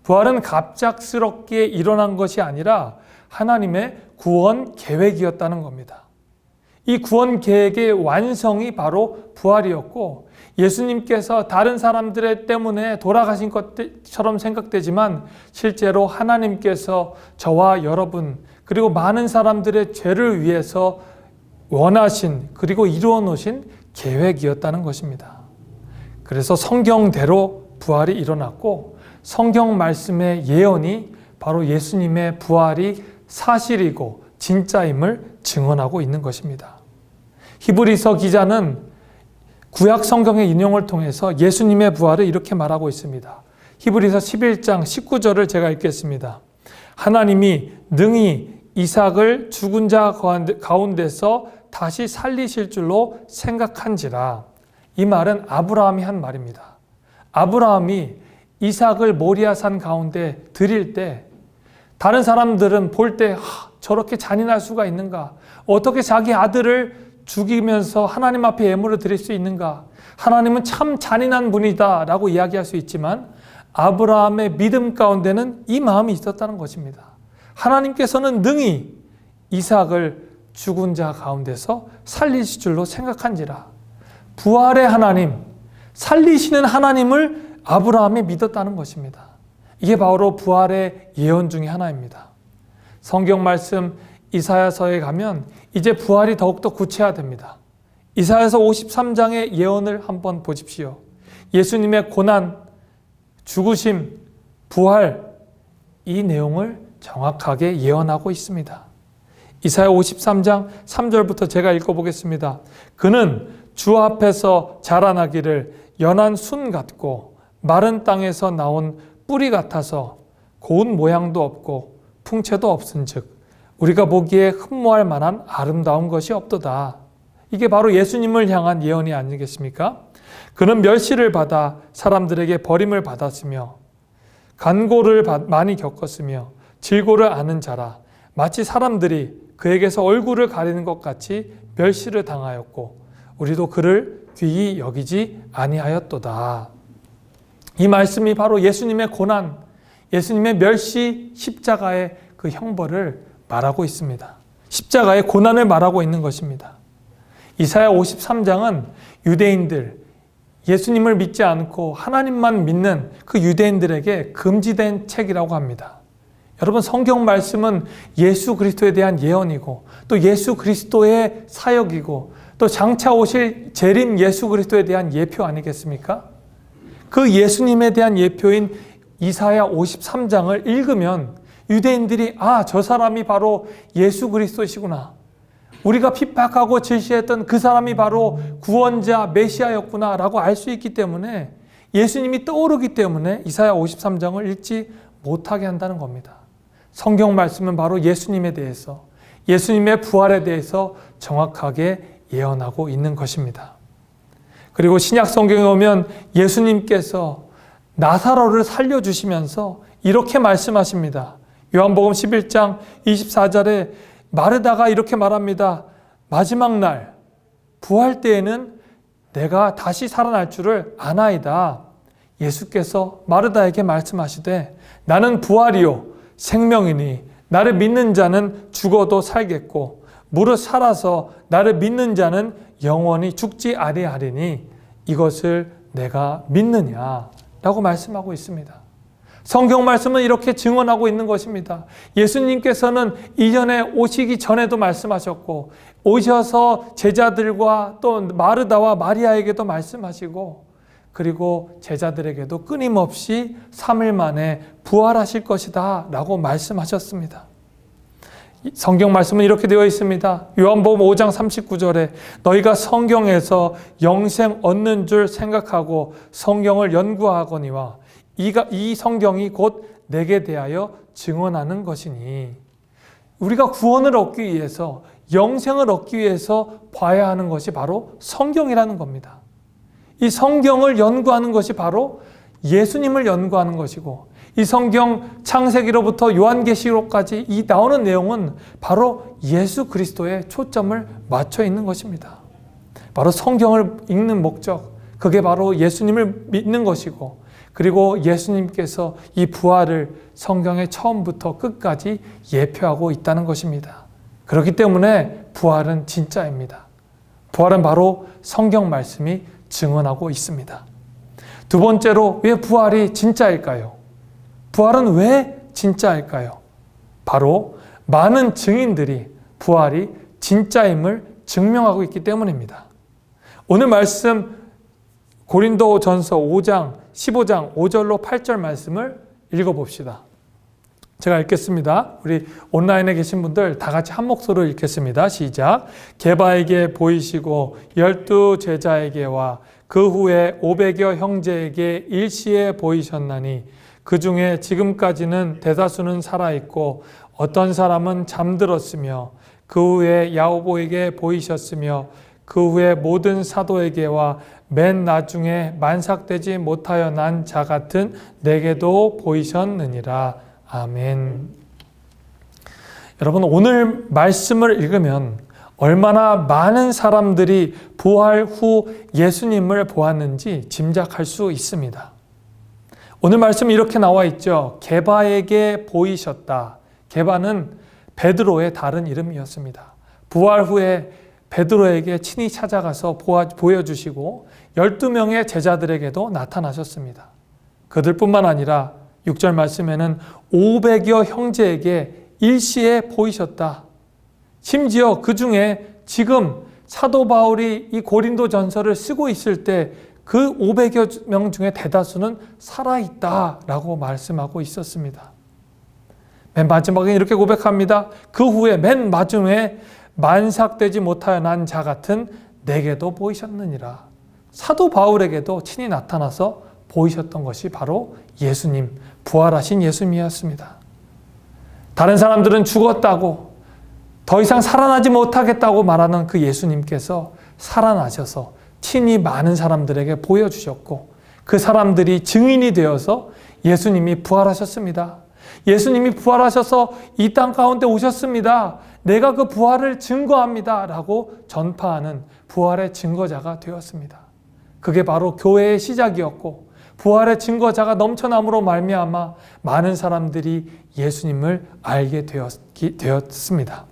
Speaker 1: 부활은 갑작스럽게 일어난 것이 아니라 하나님의 구원 계획이었다는 겁니다. 이 구원 계획의 완성이 바로 부활이었고, 예수님께서 다른 사람들 때문에 돌아가신 것처럼 생각되지만 실제로 하나님께서 저와 여러분 그리고 많은 사람들의 죄를 위해서 원하신 그리고 이루어 놓으신 계획이었다는 것입니다. 그래서 성경대로 부활이 일어났고, 성경 말씀의 예언이 바로 예수님의 부활이 사실이고 진짜임을 증언하고 있는 것입니다. 히브리서 기자는 구약 성경의 인용을 통해서 예수님의 부활을 이렇게 말하고 있습니다. 히브리서 11장 19절을 제가 읽겠습니다. 하나님이 능히 이삭을 죽은 자 가운데서 다시 살리실 줄로 생각한지라. 이 말은 아브라함이 한 말입니다. 아브라함이 이삭을 모리아산 가운데 드릴 때 다른 사람들은 볼 때 저렇게 잔인할 수가 있는가? 어떻게 자기 아들을 죽이면서 하나님 앞에 예물을 드릴 수 있는가? 하나님은 참 잔인한 분이다 라고 이야기할 수 있지만 아브라함의 믿음 가운데는 이 마음이 있었다는 것입니다. 하나님께서는 능히 이삭을 죽은 자 가운데서 살리실 줄로 생각한지라. 부활의 하나님, 살리시는 하나님을 아브라함이 믿었다는 것입니다. 이게 바로 부활의 예언 중에 하나입니다. 성경 말씀 이사야서에 가면 이제 부활이 더욱더 구체화됩니다. 이사야서 53장의 예언을 한번 보십시오. 예수님의 고난, 죽으심, 부활, 이 내용을 정확하게 예언하고 있습니다. 이사야 53장 3절부터 제가 읽어보겠습니다. 그는 주 앞에서 자라나기를 연한 순 같고 마른 땅에서 나온 뿌리 같아서 고운 모양도 없고 풍채도 없은즉 우리가 보기에 흠모할 만한 아름다운 것이 없도다. 이게 바로 예수님을 향한 예언이 아니겠습니까? 그는 멸시를 받아 사람들에게 버림을 받았으며 간고를 많이 겪었으며 질고를 아는 자라. 마치 사람들이 그에게서 얼굴을 가리는 것 같이 멸시를 당하였고 우리도 그를 귀히 여기지 아니하였도다. 이 말씀이 바로 예수님의 고난, 예수님의 멸시, 십자가의 그 형벌을 말하고 있습니다. 십자가의 고난을 말하고 있는 것입니다. 이사야 53장은 유대인들, 예수님을 믿지 않고 하나님만 믿는 그 유대인들에게 금지된 책이라고 합니다. 여러분, 성경 말씀은 예수 그리스도에 대한 예언이고 또 예수 그리스도의 사역이고 또 장차 오실 재림 예수 그리스도에 대한 예표 아니겠습니까? 그 예수님에 대한 예표인 이사야 53장을 읽으면 유대인들이 저 사람이 바로 예수 그리스도시구나. 우리가 핍박하고 질시했던 그 사람이 바로 구원자 메시아였구나 라고 알 수 있기 때문에 예수님이 떠오르기 때문에 이사야 53장을 읽지 못하게 한다는 겁니다. 성경 말씀은 바로 예수님에 대해서, 예수님의 부활에 대해서 정확하게 예언하고 있는 것입니다. 그리고 신약 성경에 오면 예수님께서 나사로를 살려주시면서 이렇게 말씀하십니다. 요한복음 11장 24절에 마르다가 이렇게 말합니다. 마지막 날 부활 때에는 내가 다시 살아날 줄을 아나이다. 예수께서 마르다에게 말씀하시되 나는 부활이요 생명이니 나를 믿는 자는 죽어도 살겠고 무릇 살아서 나를 믿는 자는 영원히 죽지 아니하리니 이것을 내가 믿느냐 라고 말씀하고 있습니다. 성경 말씀은 이렇게 증언하고 있는 것입니다. 예수님께서는 이전에 오시기 전에도 말씀하셨고 오셔서 제자들과 또 마르다와 마리아에게도 말씀하시고 그리고 제자들에게도 끊임없이 3일 만에 부활하실 것이다 라고 말씀하셨습니다. 성경 말씀은 이렇게 되어 있습니다. 요한복음 5장 39절에 너희가 성경에서 영생 얻는 줄 생각하고 성경을 연구하거니와 이 성경이 곧 내게 대하여 증언하는 것이니 우리가 구원을 얻기 위해서 영생을 얻기 위해서 봐야 하는 것이 바로 성경이라는 겁니다. 이 성경을 연구하는 것이 바로 예수님을 연구하는 것이고 이 성경 창세기로부터 요한계시록까지 이 나오는 내용은 바로 예수 그리스도에 초점을 맞춰 있는 것입니다. 바로 성경을 읽는 목적, 그게 바로 예수님을 믿는 것이고 그리고 예수님께서 이 부활을 성경의 처음부터 끝까지 예표하고 있다는 것입니다. 그렇기 때문에 부활은 진짜입니다. 부활은 바로 성경 말씀이 증언하고 있습니다. 두 번째로 왜 부활이 진짜일까요? 부활은 왜 진짜일까요? 바로 많은 증인들이 부활이 진짜임을 증명하고 있기 때문입니다. 오늘 말씀 고린도전서 5장 15장 5절로 8절 말씀을 읽어봅시다. 제가 읽겠습니다. 우리 온라인에 계신 분들 다 같이 한 목소리로 읽겠습니다. 시작. 게바에게 보이시고 12 제자에게와 그 후에 500여 형제에게 일시에 보이셨나니 그 중에 지금까지는 대다수는 살아있고 어떤 사람은 잠들었으며 그 후에 야고보에게 보이셨으며 그 후에 모든 사도에게와 맨 나중에 만삭되지 못하여 난 자 같은 내게도 보이셨느니라. 아멘. 여러분 오늘 말씀을 읽으면 얼마나 많은 사람들이 부활 후 예수님을 보았는지 짐작할 수 있습니다. 오늘 말씀 이렇게 나와 있죠. 게바에게 보이셨다. 게바는 베드로의 다른 이름이었습니다. 부활 후에 베드로에게 친히 찾아가서 보여주시고 12명의 제자들에게도 나타나셨습니다. 그들뿐만 아니라 6절 말씀에는 500여 형제에게 일시에 보이셨다. 심지어 그 중에 지금 사도 바울이 이 고린도 전서를 쓰고 있을 때 그 500여 명 중에 대다수는 살아있다라고 말씀하고 있었습니다. 맨 마지막에 이렇게 고백합니다. 그 후에 맨 마지막에 만삭되지 못하여 난 자 같은 내게도 보이셨느니라. 사도 바울에게도 친히 나타나서 보이셨던 것이 바로 예수님, 부활하신 예수님이었습니다. 다른 사람들은 죽었다고 더 이상 살아나지 못하겠다고 말하는 그 예수님께서 살아나셔서 친히 많은 사람들에게 보여주셨고 그 사람들이 증인이 되어서 예수님이 부활하셨습니다. 예수님이 부활하셔서 이 땅 가운데 오셨습니다. 내가 그 부활을 증거합니다. 라고 전파하는 부활의 증거자가 되었습니다. 그게 바로 교회의 시작이었고 부활의 증거자가 넘쳐남으로 말미암아 많은 사람들이 예수님을 알게 되었습니다.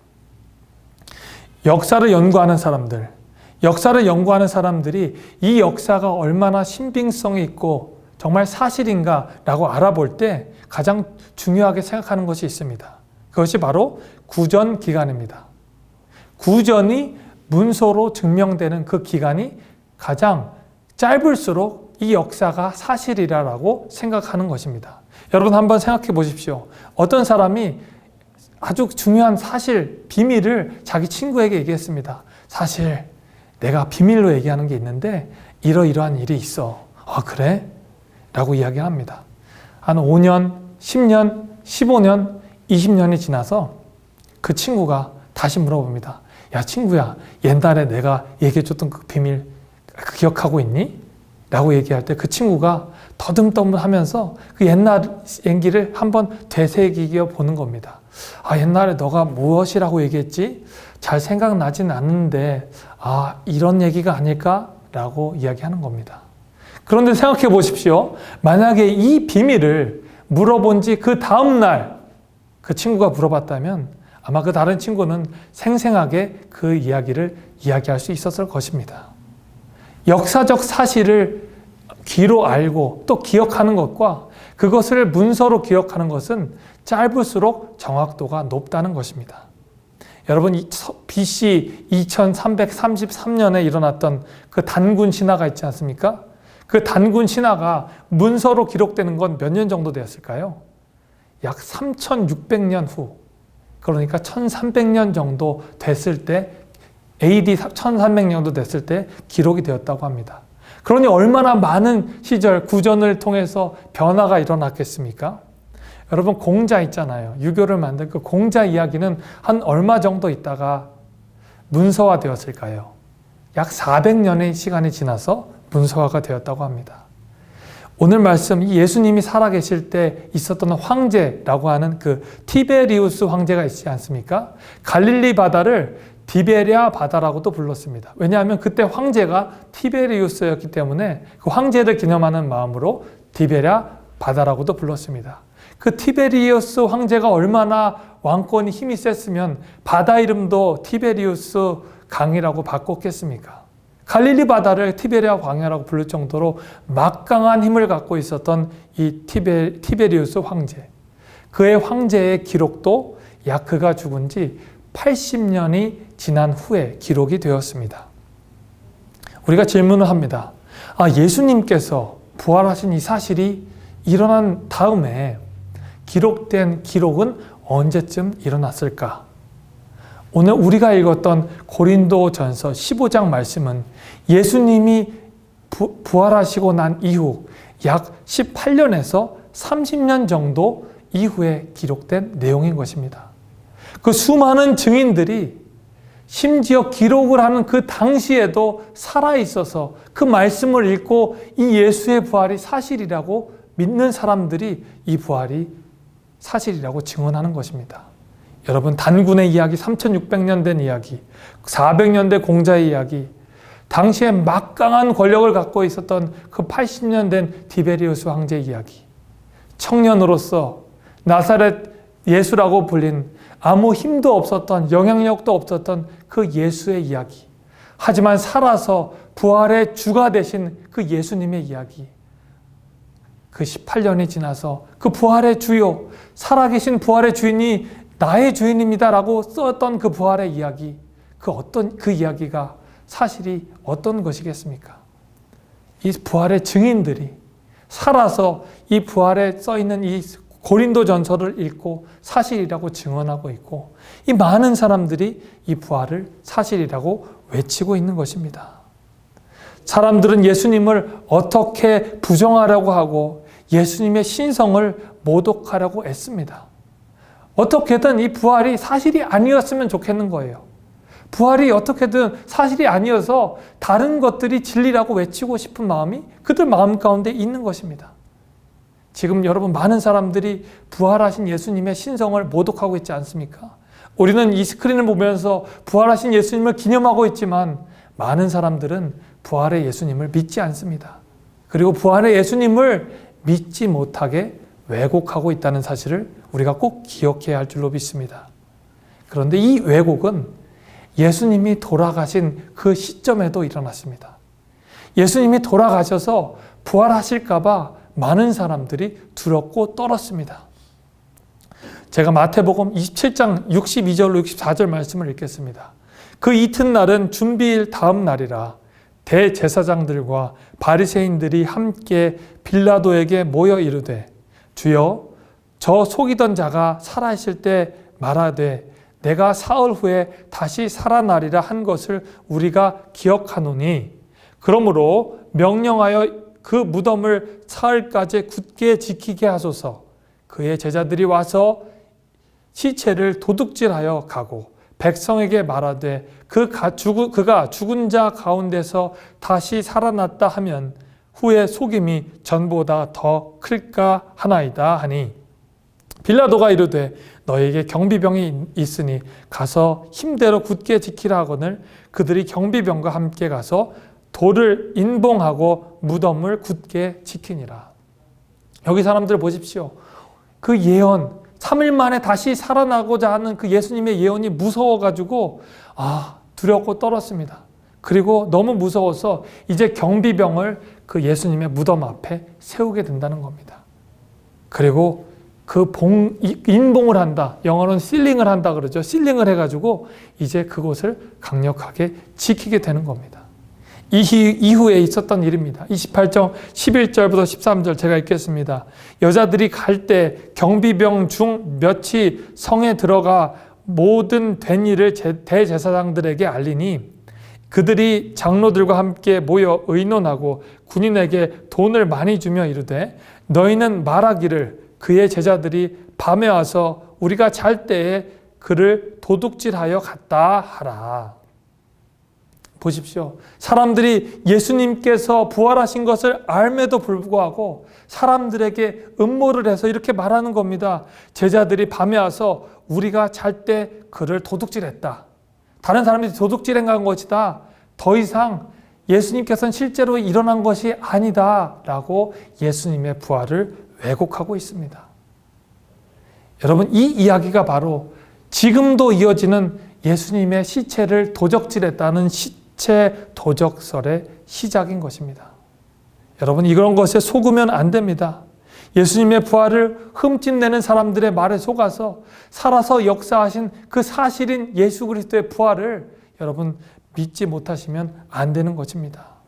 Speaker 1: 역사를 연구하는 사람들이 이 역사가 얼마나 신빙성이 있고 정말 사실인가라고 알아볼 때 가장 중요하게 생각하는 것이 있습니다. 그것이 바로 구전 기간입니다. 구전이 문서로 증명되는 그 기간이 가장 짧을수록 이 역사가 사실이라고 생각하는 것입니다. 여러분 한번 생각해 보십시오. 어떤 사람이 아주 중요한 사실, 비밀을 자기 친구에게 얘기했습니다. 사실 내가 비밀로 얘기하는 게 있는데 이러이러한 일이 있어. 아, 그래? 라고 이야기를 합니다. 한 5년, 10년, 15년, 20년이 지나서 그 친구가 다시 물어봅니다. 야, 친구야, 옛날에 내가 얘기해줬던 그 비밀 기억하고 있니? 라고 얘기할 때 그 친구가 더듬더듬하면서 그 옛날 얘기를 한번 되새기게 보는 겁니다. 아, 옛날에 너가 무엇이라고 얘기했지? 잘 생각나진 않는데 이런 얘기가 아닐까? 라고 이야기하는 겁니다. 그런데 생각해 보십시오. 만약에 이 비밀을 물어본 지 그 다음날 그 친구가 물어봤다면 아마 그 다른 친구는 생생하게 그 이야기를 이야기할 수 있었을 것입니다. 역사적 사실을 귀로 알고 또 기억하는 것과 그것을 문서로 기억하는 것은 짧을수록 정확도가 높다는 것입니다. 여러분, BC 2333년에 일어났던 그 단군 신화가 있지 않습니까? 그 단군 신화가 문서로 기록되는 건 몇 년 정도 되었을까요? 약 3600년 후, 그러니까 1300년 정도 됐을 때, AD 1300년 정도 됐을 때 기록이 되었다고 합니다. 그러니 얼마나 많은 시절, 구전을 통해서 변화가 일어났겠습니까? 여러분, 공자 있잖아요. 유교를 만든 그 공자 이야기는 한 얼마 정도 있다가 문서화 되었을까요? 약 400년의 시간이 지나서 문서화가 되었다고 합니다. 오늘 말씀, 예수님이 살아계실 때 있었던 황제라고 하는 그 티베리우스 황제가 있지 않습니까? 갈릴리 바다를 디베랴 바다라고도 불렀습니다. 왜냐하면 그때 황제가 티베리우스였기 때문에 그 황제를 기념하는 마음으로 디베랴 바다라고도 불렀습니다. 그 티베리우스 황제가 얼마나 왕권이 힘이 셌으면 바다 이름도 티베리우스 강이라고 바꿨겠습니까? 갈릴리 바다를 티베리아 광야라고 부를 정도로 막강한 힘을 갖고 있었던 이 티베리우스 황제. 그의 황제의 기록도 약 그가 죽은 지 80년이 지난 후에 기록이 되었습니다. 우리가 질문을 합니다. 예수님께서 부활하신 이 사실이 일어난 다음에 기록된 기록은 언제쯤 일어났을까? 오늘 우리가 읽었던 고린도전서 15장 말씀은 예수님이 부활하시고 난 이후 약 18년에서 30년 정도 이후에 기록된 내용인 것입니다. 그 수많은 증인들이 심지어 기록을 하는 그 당시에도 살아있어서 그 말씀을 읽고 이 예수의 부활이 사실이라고 믿는 사람들이 이 부활이 사실이라고 증언하는 것입니다. 여러분, 단군의 이야기, 3600년 된 이야기, 400년 된 공자의 이야기, 당시에 막강한 권력을 갖고 있었던 그 80년 된 디베리우스 황제의 이야기, 청년으로서 나사렛 예수라고 불린 아무 힘도 없었던, 영향력도 없었던 그 예수의 이야기, 하지만 살아서 부활의 주가 되신 그 예수님의 이야기, 그 18년이 지나서 그 부활의 주요, 살아계신 부활의 주인이 나의 주인입니다 라고 썼던 그 부활의 이야기, 그 이야기가 사실이 어떤 것이겠습니까? 이 부활의 증인들이 살아서 이 부활에 써있는 이 고린도 전서를 읽고 사실이라고 증언하고 있고, 이 많은 사람들이 이 부활을 사실이라고 외치고 있는 것입니다. 사람들은 예수님을 어떻게 부정하려고 하고 예수님의 신성을 모독하려고 애씁니다. 어떻게든 이 부활이 사실이 아니었으면 좋겠는 거예요. 부활이 어떻게든 사실이 아니어서 다른 것들이 진리라고 외치고 싶은 마음이 그들 마음 가운데 있는 것입니다. 지금 여러분, 많은 사람들이 부활하신 예수님의 신성을 모독하고 있지 않습니까? 우리는 이 스크린을 보면서 부활하신 예수님을 기념하고 있지만 많은 사람들은 부활의 예수님을 믿지 않습니다. 그리고 부활의 예수님을 믿지 못하게 왜곡하고 있다는 사실을 우리가 꼭 기억해야 할 줄로 믿습니다. 그런데 이 왜곡은 예수님이 돌아가신 그 시점에도 일어났습니다. 예수님이 돌아가셔서 부활하실까 봐 많은 사람들이 두렵고 떨었습니다. 제가 마태복음 27장 62절로 64절 말씀을 읽겠습니다. 그 이튿날은 준비일 다음 날이라 대제사장들과 바리새인들이 함께 빌라도에게 모여 이르되, 주여, 저 속이던 자가 살아있을 때 말하되 내가 사흘 후에 다시 살아나리라 한 것을 우리가 기억하노니 그러므로 명령하여 그 무덤을 사흘까지 굳게 지키게 하소서. 그의 제자들이 와서 시체를 도둑질하여 가고 백성에게 말하되 그가 죽은 자 가운데서 다시 살아났다 하면 후에 속임이 전보다 더 클까 하나이다 하니 빌라도가 이르되 너에게 경비병이 있으니 가서 힘대로 굳게 지키라 하거늘 그들이 경비병과 함께 가서 돌을 인봉하고 무덤을 굳게 지키니라. 여기 사람들 보십시오. 그 예언 3일 만에 다시 살아나고자 하는 그 예수님의 예언이 무서워가지고 두렵고 떨었습니다. 그리고 너무 무서워서 이제 경비병을 그 예수님의 무덤 앞에 세우게 된다는 겁니다. 그리고 그 인봉을 한다. 영어로는 실링을 한다 그러죠. 실링을 해가지고 이제 그곳을 강력하게 지키게 되는 겁니다. 이후에 있었던 일입니다. 28장 11절부터 13절 제가 읽겠습니다. 여자들이 갈 때 경비병 중 몇이 성에 들어가 모든 된 일을 대제사장들에게 알리니 그들이 장로들과 함께 모여 의논하고 군인에게 돈을 많이 주며 이르되 너희는 말하기를 그의 제자들이 밤에 와서 우리가 잘 때에 그를 도둑질하여 갔다 하라. 보십시오. 사람들이 예수님께서 부활하신 것을 알매도 불구하고 사람들에게 음모를 해서 이렇게 말하는 겁니다. 제자들이 밤에 와서 우리가 잘 때 그를 도둑질했다. 다른 사람들이 도둑질한 것이다. 더 이상 예수님께서는 실제로 일어난 것이 아니다 라고 예수님의 부활을 왜곡하고 있습니다. 여러분, 이 이야기가 바로 지금도 이어지는 예수님의 시체를 도적질했다는 시체 도적설의 시작인 것입니다. 여러분, 이런 것에 속으면 안 됩니다. 예수님의 부활을 흠집내는 사람들의 말에 속아서 살아서 역사하신 그 사실인 예수 그리스도의 부활을 여러분 믿지 못하시면 안 되는 것입니다.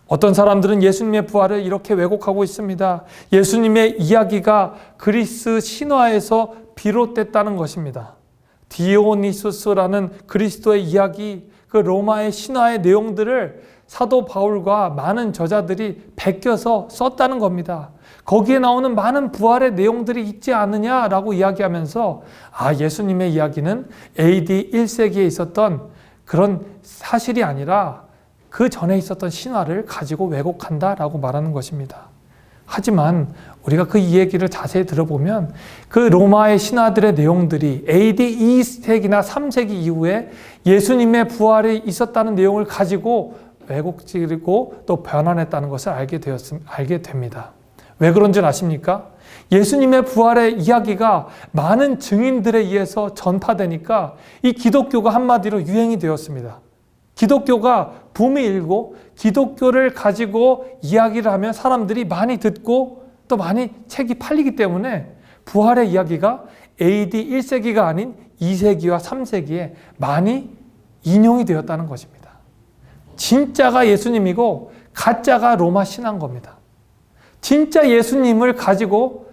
Speaker 1: 어떤 사람들은 예수님의 부활을 이렇게 왜곡하고 있습니다. 예수님의 이야기가 그리스 신화에서 비롯됐다는 것입니다. 디오니소스라는 그리스도의 이야기, 그 로마의 신화의 내용들을 사도 바울과 많은 저자들이 베껴서 썼다는 겁니다. 거기에 나오는 많은 부활의 내용들이 있지 않느냐라고 이야기하면서 예수님의 이야기는 AD 1세기에 있었던 그런 사실이 아니라 그 전에 있었던 신화를 가지고 왜곡한다라고 말하는 것입니다. 하지만 우리가 그 이야기를 자세히 들어보면 그 로마의 신화들의 내용들이 AD 2세기나 3세기 이후에 예수님의 부활이 있었다는 내용을 가지고 왜곡지고 또 변환했다는 것을 알게 됩니다. 왜 그런 줄 아십니까? 예수님의 부활의 이야기가 많은 증인들에 의해서 전파되니까 이 기독교가 한마디로 유행이 되었습니다. 기독교가 붐이 일고 기독교를 가지고 이야기를 하면 사람들이 많이 듣고 또 많이 책이 팔리기 때문에 부활의 이야기가 AD 1세기가 아닌 2세기와 3세기에 많이 인용이 되었다는 것입니다. 진짜가 예수님이고 가짜가 로마 신화인 겁니다. 진짜 예수님을 가지고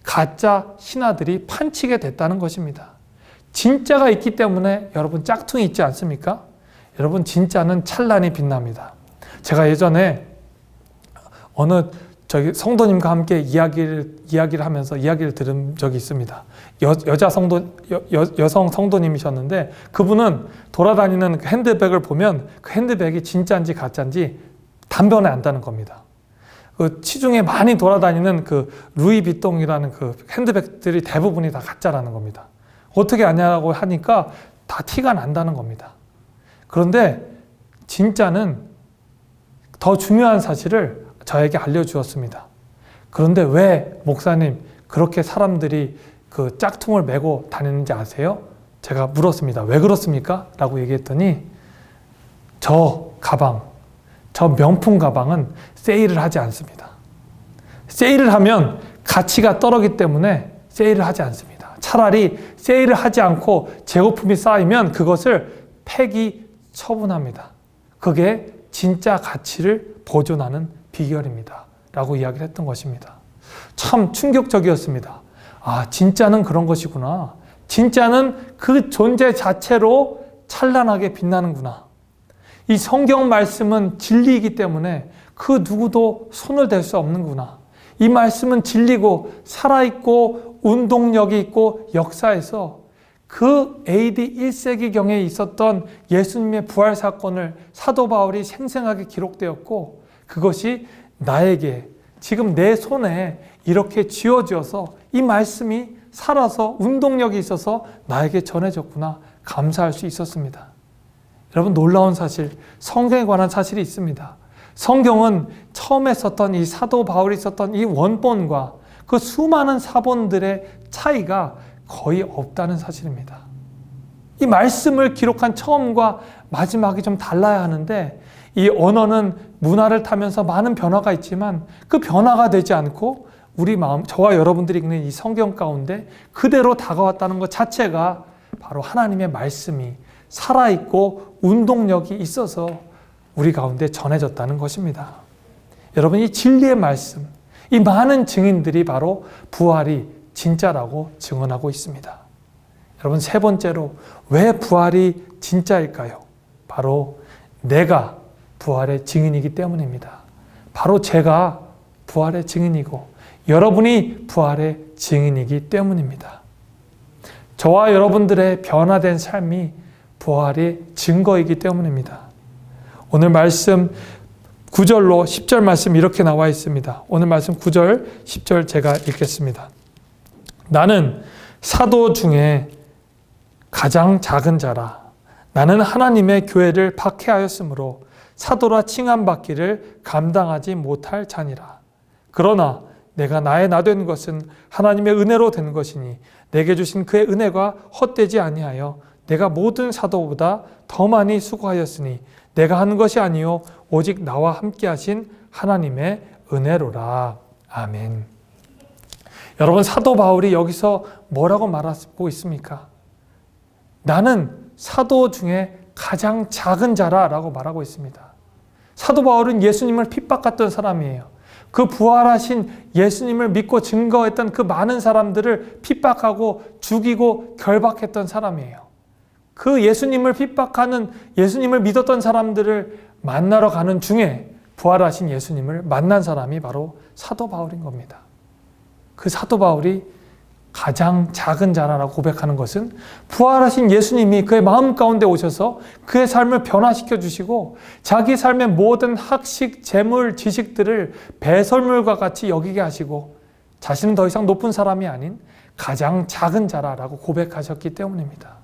Speaker 1: 가짜 신화들이 판치게 됐다는 것입니다. 진짜가 있기 때문에 여러분 짝퉁이 있지 않습니까? 여러분 진짜는 찬란히 빛납니다. 제가 예전에 어느 성도님과 함께 이야기를 하면서 이야기를 들은 적이 있습니다. 여성 성도님이셨는데 그분은 돌아다니는 그 핸드백을 보면 그 핸드백이 진짜인지 가짜인지 단변에 안다는 겁니다. 그 시중에 많이 돌아다니는 그 루이비통이라는 그 핸드백들이 대부분이 다 가짜라는 겁니다. 어떻게 아냐고 하니까 다 티가 난다는 겁니다. 그런데 진짜는 더 중요한 사실을 저에게 알려주었습니다. 그런데 왜 목사님 그렇게 사람들이 그 짝퉁을 메고 다니는지 아세요? 제가 물었습니다. 왜 그렇습니까? 라고 얘기했더니 저 명품 가방은 세일을 하지 않습니다. 세일을 하면 가치가 떨어지기 때문에 세일을 하지 않습니다. 차라리 세일을 하지 않고 재고품이 쌓이면 그것을 폐기 처분합니다. 그게 진짜 가치를 보존하는 비결입니다. 라고 이야기를 했던 것입니다. 참 충격적이었습니다. 진짜는 그런 것이구나. 진짜는 그 존재 자체로 찬란하게 빛나는구나. 이 성경 말씀은 진리이기 때문에 그 누구도 손을 댈 수 없는구나. 이 말씀은 진리고 살아있고 운동력이 있고 역사에서 그 AD 1세기경에 있었던 예수님의 부활 사건을 사도 바울이 생생하게 기록되었고 그것이 나에게 지금 내 손에 이렇게 쥐어져서 이 말씀이 살아서 운동력이 있어서 나에게 전해졌구나 감사할 수 있었습니다. 여러분 놀라운 사실, 성경에 관한 사실이 있습니다. 성경은 처음에 썼던 이 사도 바울이 썼던 이 원본과 그 수많은 사본들의 차이가 거의 없다는 사실입니다. 이 말씀을 기록한 처음과 마지막이 좀 달라야 하는데 이 언어는 문화를 타면서 많은 변화가 있지만 그 변화가 되지 않고 우리 마음, 저와 여러분들이 읽는 이 성경 가운데 그대로 다가왔다는 것 자체가 바로 하나님의 말씀이 살아있고 운동력이 있어서 우리 가운데 전해졌다는 것입니다. 여러분 이 진리의 말씀, 이 많은 증인들이 바로 부활이 진짜라고 증언하고 있습니다. 여러분 세 번째로 왜 부활이 진짜일까요? 바로 내가 부활의 증인이기 때문입니다. 바로 제가 부활의 증인이고 여러분이 부활의 증인이기 때문입니다. 저와 여러분들의 변화된 삶이 부활의 증거이기 때문입니다. 오늘 말씀 9절로 10절 말씀 이렇게 나와 있습니다. 오늘 말씀 9절, 10절 제가 읽겠습니다. 나는 사도 중에 가장 작은 자라. 나는 하나님의 교회를 박해하였으므로 사도라 칭함받기를 감당하지 못할 자니라. 그러나 내가 나의 나된 것은 하나님의 은혜로 된 것이니 내게 주신 그의 은혜가 헛되지 아니하여 내가 모든 사도보다 더 많이 수고하였으니 내가 한 것이 아니요 오직 나와 함께 하신 하나님의 은혜로라. 아멘. 여러분 사도 바울이 여기서 뭐라고 말하고 있습니까? 나는 사도 중에 가장 작은 자라라고 말하고 있습니다. 사도 바울은 예수님을 핍박했던 사람이에요. 그 부활하신 예수님을 믿고 증거했던 그 많은 사람들을 핍박하고 죽이고 결박했던 사람이에요. 그 예수님을 핍박하는 예수님을 믿었던 사람들을 만나러 가는 중에 부활하신 예수님을 만난 사람이 바로 사도 바울인 겁니다. 그 사도 바울이 가장 작은 자라라고 고백하는 것은 부활하신 예수님이 그의 마음 가운데 오셔서 그의 삶을 변화시켜 주시고 자기 삶의 모든 학식, 재물, 지식들을 배설물과 같이 여기게 하시고 자신은 더 이상 높은 사람이 아닌 가장 작은 자라라고 고백하셨기 때문입니다.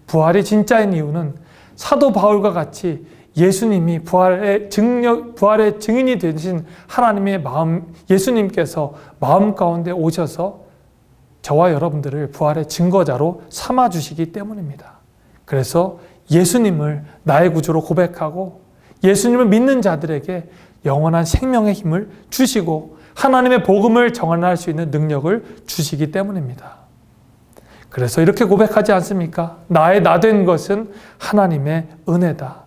Speaker 1: 부활이 진짜인 이유는 사도 바울과 같이 예수님이 부활의 증인이 되신 하나님의 마음, 예수님께서 마음 가운데 오셔서 저와 여러분들을 부활의 증거자로 삼아주시기 때문입니다. 그래서 예수님을 나의 구주로 고백하고 예수님을 믿는 자들에게 영원한 생명의 힘을 주시고 하나님의 복음을 전할 수 있는 능력을 주시기 때문입니다. 그래서 이렇게 고백하지 않습니까? 나의 나된 것은 하나님의 은혜다.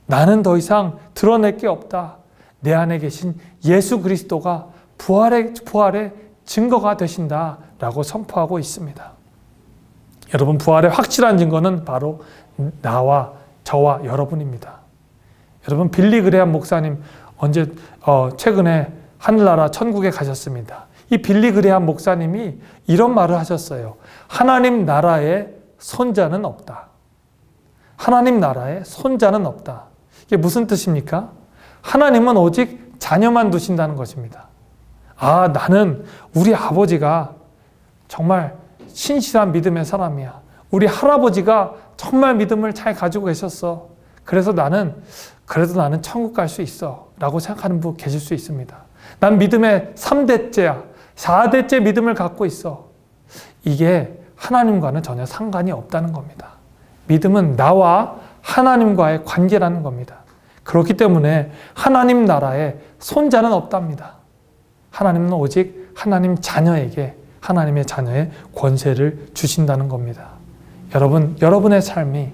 Speaker 1: 나는 더 이상 드러낼 게 없다. 내 안에 계신 예수 그리스도가 부활의 증거가 되신다라고 선포하고 있습니다. 여러분 부활의 확실한 증거는 바로 나와 저와 여러분입니다. 여러분 빌리 그레함 목사님 최근에 하늘나라 천국에 가셨습니다. 이 빌리 그레함 목사님이 이런 말을 하셨어요. 하나님 나라에 손자는 없다. 하나님 나라에 손자는 없다. 이게 무슨 뜻입니까? 하나님은 오직 자녀만 두신다는 것입니다. 아, 나는 우리 아버지가 정말 신실한 믿음의 사람이야. 우리 할아버지가 정말 믿음을 잘 가지고 계셨어. 그래서 나는 천국 갈 수 있어. 라고 생각하는 분 계실 수 있습니다. 난 믿음의 3대째야. 4대째 믿음을 갖고 있어. 이게 하나님과는 전혀 상관이 없다는 겁니다. 믿음은 나와 하나님과의 관계라는 겁니다. 그렇기 때문에 하나님 나라에 손자는 없답니다. 하나님은 오직 하나님 자녀에게 하나님의 자녀의 권세를 주신다는 겁니다. 여러분의 삶이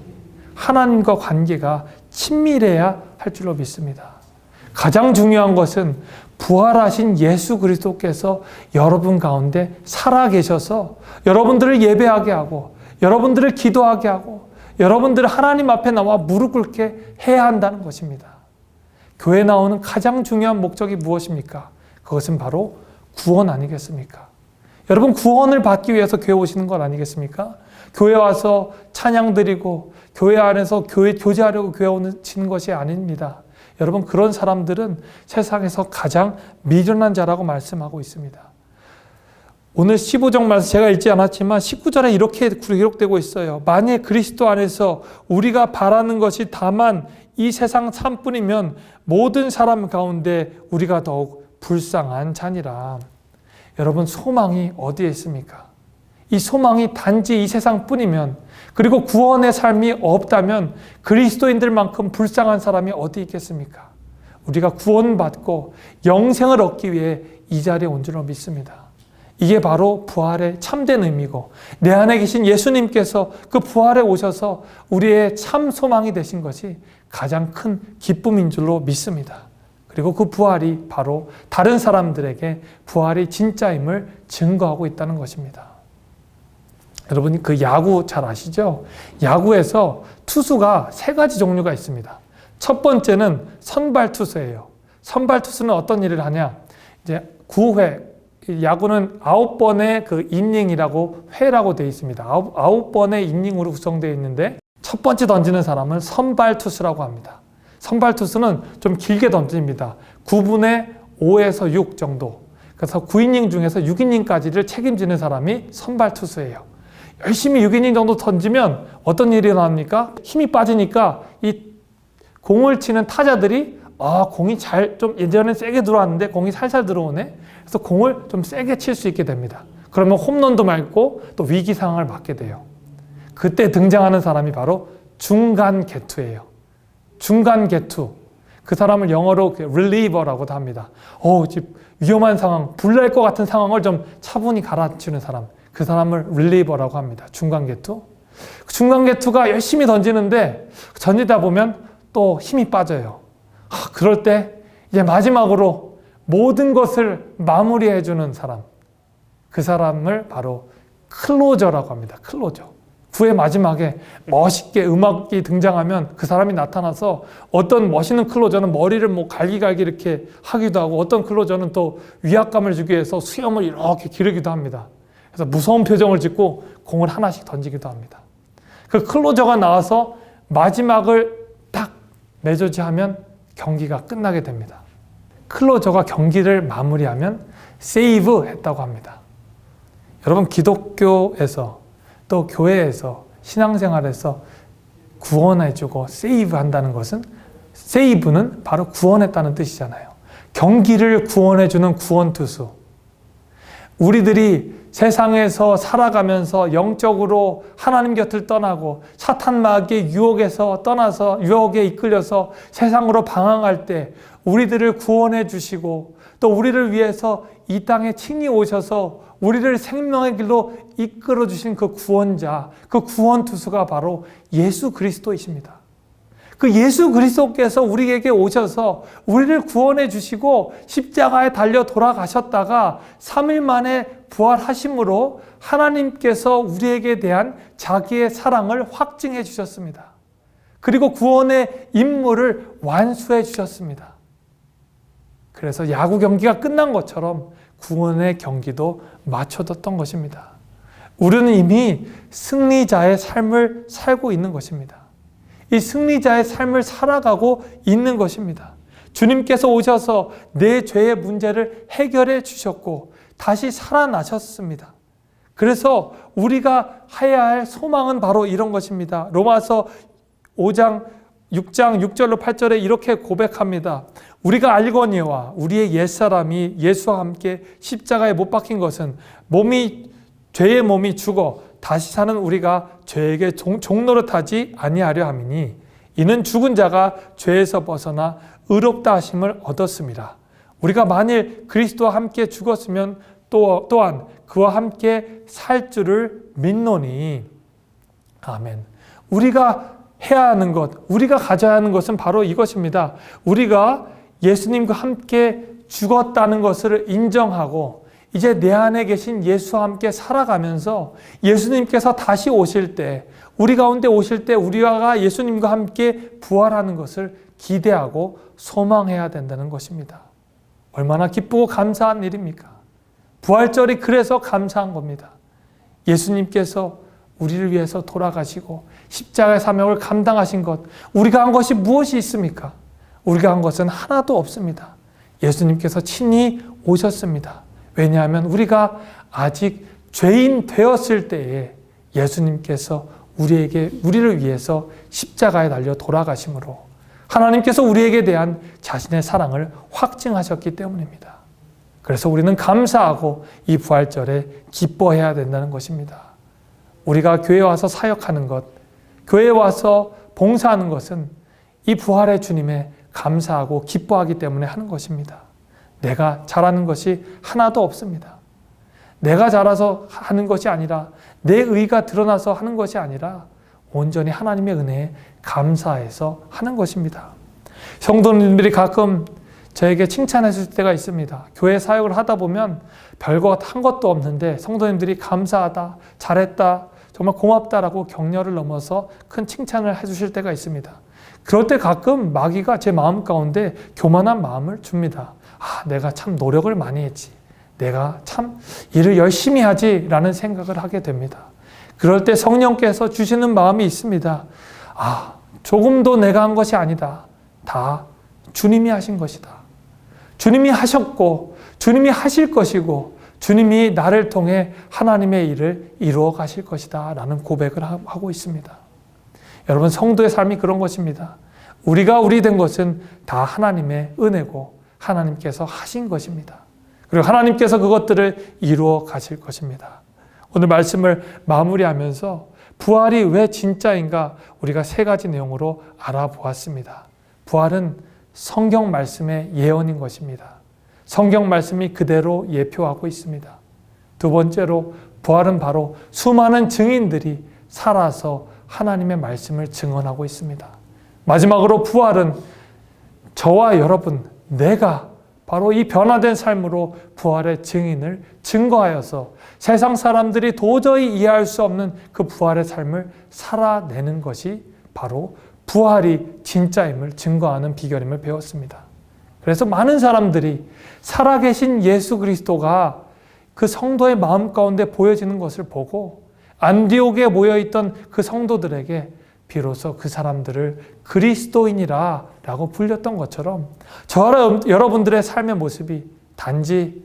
Speaker 1: 하나님과 관계가 친밀해야 할 줄로 믿습니다. 가장 중요한 것은 부활하신 예수 그리스도께서 여러분 가운데 살아계셔서 여러분들을 예배하게 하고 여러분들을 기도하게 하고 여러분들을 하나님 앞에 나와 무릎 꿇게 해야 한다는 것입니다. 교회 나오는 가장 중요한 목적이 무엇입니까? 그것은 바로 구원 아니겠습니까? 여러분, 구원을 받기 위해서 교회 오시는 것 아니겠습니까? 교회 와서 찬양 드리고 교회 안에서 교제하려고 교회 오시는 것이 아닙니다. 여러분, 그런 사람들은 세상에서 가장 미련한 자라고 말씀하고 있습니다. 오늘 15장 말씀 제가 읽지 않았지만 19절에 이렇게 기록되고 있어요. 만일 그리스도 안에서 우리가 바라는 것이 다만 이 세상 삶뿐이면 모든 사람 가운데 우리가 더욱 불쌍한 자니라. 여러분, 소망이 어디에 있습니까? 이 소망이 단지 이 세상뿐이면, 그리고 구원의 삶이 없다면 그리스도인들만큼 불쌍한 사람이 어디 있겠습니까? 우리가 구원받고 영생을 얻기 위해 이 자리에 온 줄로 믿습니다. 이게 바로 부활의 참된 의미고, 내 안에 계신 예수님께서 그 부활에 오셔서 우리의 참 소망이 되신 것이 가장 큰 기쁨인 줄로 믿습니다. 그리고 그 부활이 바로 다른 사람들에게 부활이 진짜임을 증거하고 있다는 것입니다. 여러분, 그 야구 잘 아시죠? 야구에서 투수가 세 가지 종류가 있습니다. 첫 번째는 선발 투수예요. 선발 투수는 어떤 일을 하냐? 이제 9회, 야구는 9번의 그 이닝이라고 회라고 되어 있습니다. 9번의 이닝으로 구성되어 있는데 첫 번째 던지는 사람은 선발 투수라고 합니다. 선발 투수는 좀 길게 던집니다. 9분의 5에서 6 정도. 그래서 9이닝 중에서 6이닝까지를 책임지는 사람이 선발 투수예요. 열심히 6이닝 정도 던지면 어떤 일이 일어납니까? 힘이 빠지니까 이 공을 치는 타자들이 공이 좀 예전엔 세게 들어왔는데 공이 살살 들어오네. 그래서 공을 좀 세게 칠 수 있게 됩니다. 그러면 홈런도 맞고 또 위기 상황을 맞게 돼요. 그때 등장하는 사람이 바로 중간 개투예요. 중간 개투. 그 사람을 영어로 reliever라고도 합니다. 위험한 상황, 불날 것 같은 상황을 좀 차분히 갈아치우는 사람. 그 사람을 reliever라고 합니다. 중간 개투. 중간 개투가 열심히 던지는데 던지다 보면 또 힘이 빠져요. 그럴 때 이제 마지막으로 모든 것을 마무리해주는 사람. 그 사람을 바로 클로저라고 합니다. 클로저. 9회 마지막에 멋있게 음악이 등장하면 그 사람이 나타나서, 어떤 멋있는 클로저는 머리를 갈기갈기 이렇게 하기도 하고, 어떤 클로저는 또 위압감을 주기 위해서 수염을 이렇게 기르기도 합니다. 그래서 무서운 표정을 짓고 공을 하나씩 던지기도 합니다. 그 클로저가 나와서 마지막을 딱 매저지하면 경기가 끝나게 됩니다. 클로저가 경기를 마무리하면 세이브 했다고 합니다. 여러분, 기독교에서 또 교회에서 신앙생활에서 구원해주고 세이브 한다는 것은, 세이브는 바로 구원했다는 뜻이잖아요. 경기를 구원해주는 구원투수. 우리들이 세상에서 살아가면서 영적으로 하나님 곁을 떠나고 사탄 마귀의 유혹에서 떠나서, 유혹에 이끌려서 세상으로 방황할 때 우리들을 구원해 주시고, 또 우리를 위해서 이 땅에 친히 오셔서 우리를 생명의 길로 이끌어 주신 그 구원자, 그 구원투수가 바로 예수 그리스도이십니다. 그 예수 그리스도께서 우리에게 오셔서 우리를 구원해 주시고 십자가에 달려 돌아가셨다가 3일 만에 부활하심으로 하나님께서 우리에게 대한 자기의 사랑을 확증해 주셨습니다. 그리고 구원의 임무를 완수해 주셨습니다. 그래서 야구 경기가 끝난 것처럼 구원의 경기도 마쳐졌던 것입니다. 우리는 이미 승리자의 삶을 살고 있는 것입니다. 이 승리자의 삶을 살아가고 있는 것입니다. 주님께서 오셔서 내 죄의 문제를 해결해 주셨고 다시 살아나셨습니다. 그래서 우리가 해야 할 소망은 바로 이런 것입니다. 로마서 6장 6절로 8절에 이렇게 고백합니다. 우리가 알거니와 우리의 옛사람이 예수와 함께 십자가에 못 박힌 것은 죄의 몸이 죽어 다시 사는 우리가 죄에게 종노릇하지 아니하려 함이니, 이는 죽은 자가 죄에서 벗어나 의롭다 하심을 얻었습니다. 우리가 만일 그리스도와 함께 죽었으면 또한 그와 함께 살 줄을 믿노니. 아멘. 우리가 해야 하는 것, 우리가 가져야 하는 것은 바로 이것입니다. 우리가 예수님과 함께 죽었다는 것을 인정하고 이제 내 안에 계신 예수와 함께 살아가면서 예수님께서 다시 오실 때, 우리 가운데 오실 때 우리가 예수님과 함께 부활하는 것을 기대하고 소망해야 된다는 것입니다. 얼마나 기쁘고 감사한 일입니까? 부활절이 그래서 감사한 겁니다. 예수님께서 우리를 위해서 돌아가시고 십자가의 사명을 감당하신 것, 우리가 한 것이 무엇이 있습니까? 우리가 한 것은 하나도 없습니다. 예수님께서 친히 오셨습니다. 왜냐하면 우리가 아직 죄인 되었을 때에 예수님께서 우리를 위해서 십자가에 달려 돌아가심으로 하나님께서 우리에게 대한 자신의 사랑을 확증하셨기 때문입니다. 그래서 우리는 감사하고 이 부활절에 기뻐해야 된다는 것입니다. 우리가 교회에 와서 사역하는 것, 교회에 와서 봉사하는 것은 이 부활의 주님에 감사하고 기뻐하기 때문에 하는 것입니다. 내가 잘하는 것이 하나도 없습니다. 내가 잘해서 하는 것이 아니라, 내 의가 드러나서 하는 것이 아니라 온전히 하나님의 은혜에 감사해서 하는 것입니다. 성도님들이 가끔 저에게 칭찬해 줄 때가 있습니다. 교회 사역을 하다 보면 별거 한 것도 없는데 성도님들이 감사하다, 잘했다, 정말 고맙다라고 격려를 넘어서 큰 칭찬을 해주실 때가 있습니다. 그럴 때 가끔 마귀가 제 마음 가운데 교만한 마음을 줍니다. 내가 참 노력을 많이 했지, 내가 참 일을 열심히 하지 라는 생각을 하게 됩니다. 그럴 때 성령께서 주시는 마음이 있습니다. 조금도 내가 한 것이 아니다. 다 주님이 하신 것이다. 주님이 하셨고 주님이 하실 것이고 주님이 나를 통해 하나님의 일을 이루어 가실 것이다 라는 고백을 하고 있습니다. 여러분, 성도의 삶이 그런 것입니다. 우리가 우리 된 것은 다 하나님의 은혜고 하나님께서 하신 것입니다. 그리고 하나님께서 그것들을 이루어 가실 것입니다. 오늘 말씀을 마무리하면서 부활이 왜 진짜인가 우리가 세 가지 내용으로 알아보았습니다. 부활은 성경 말씀의 예언인 것입니다. 성경 말씀이 그대로 예표하고 있습니다. 두 번째로 부활은 바로 수많은 증인들이 살아서 하나님의 말씀을 증언하고 있습니다. 마지막으로 부활은 저와 여러분, 내가 바로 이 변화된 삶으로 부활의 증인을 증거하여서 세상 사람들이 도저히 이해할 수 없는 그 부활의 삶을 살아내는 것이 바로 부활이 진짜임을 증거하는 비결임을 배웠습니다. 그래서 많은 사람들이 살아계신 예수 그리스도가 그 성도의 마음 가운데 보여지는 것을 보고 안디옥에 모여있던 그 성도들에게 비로소 그 사람들을 그리스도인이라 라고 불렸던 것처럼 저와 여러분들의 삶의 모습이 단지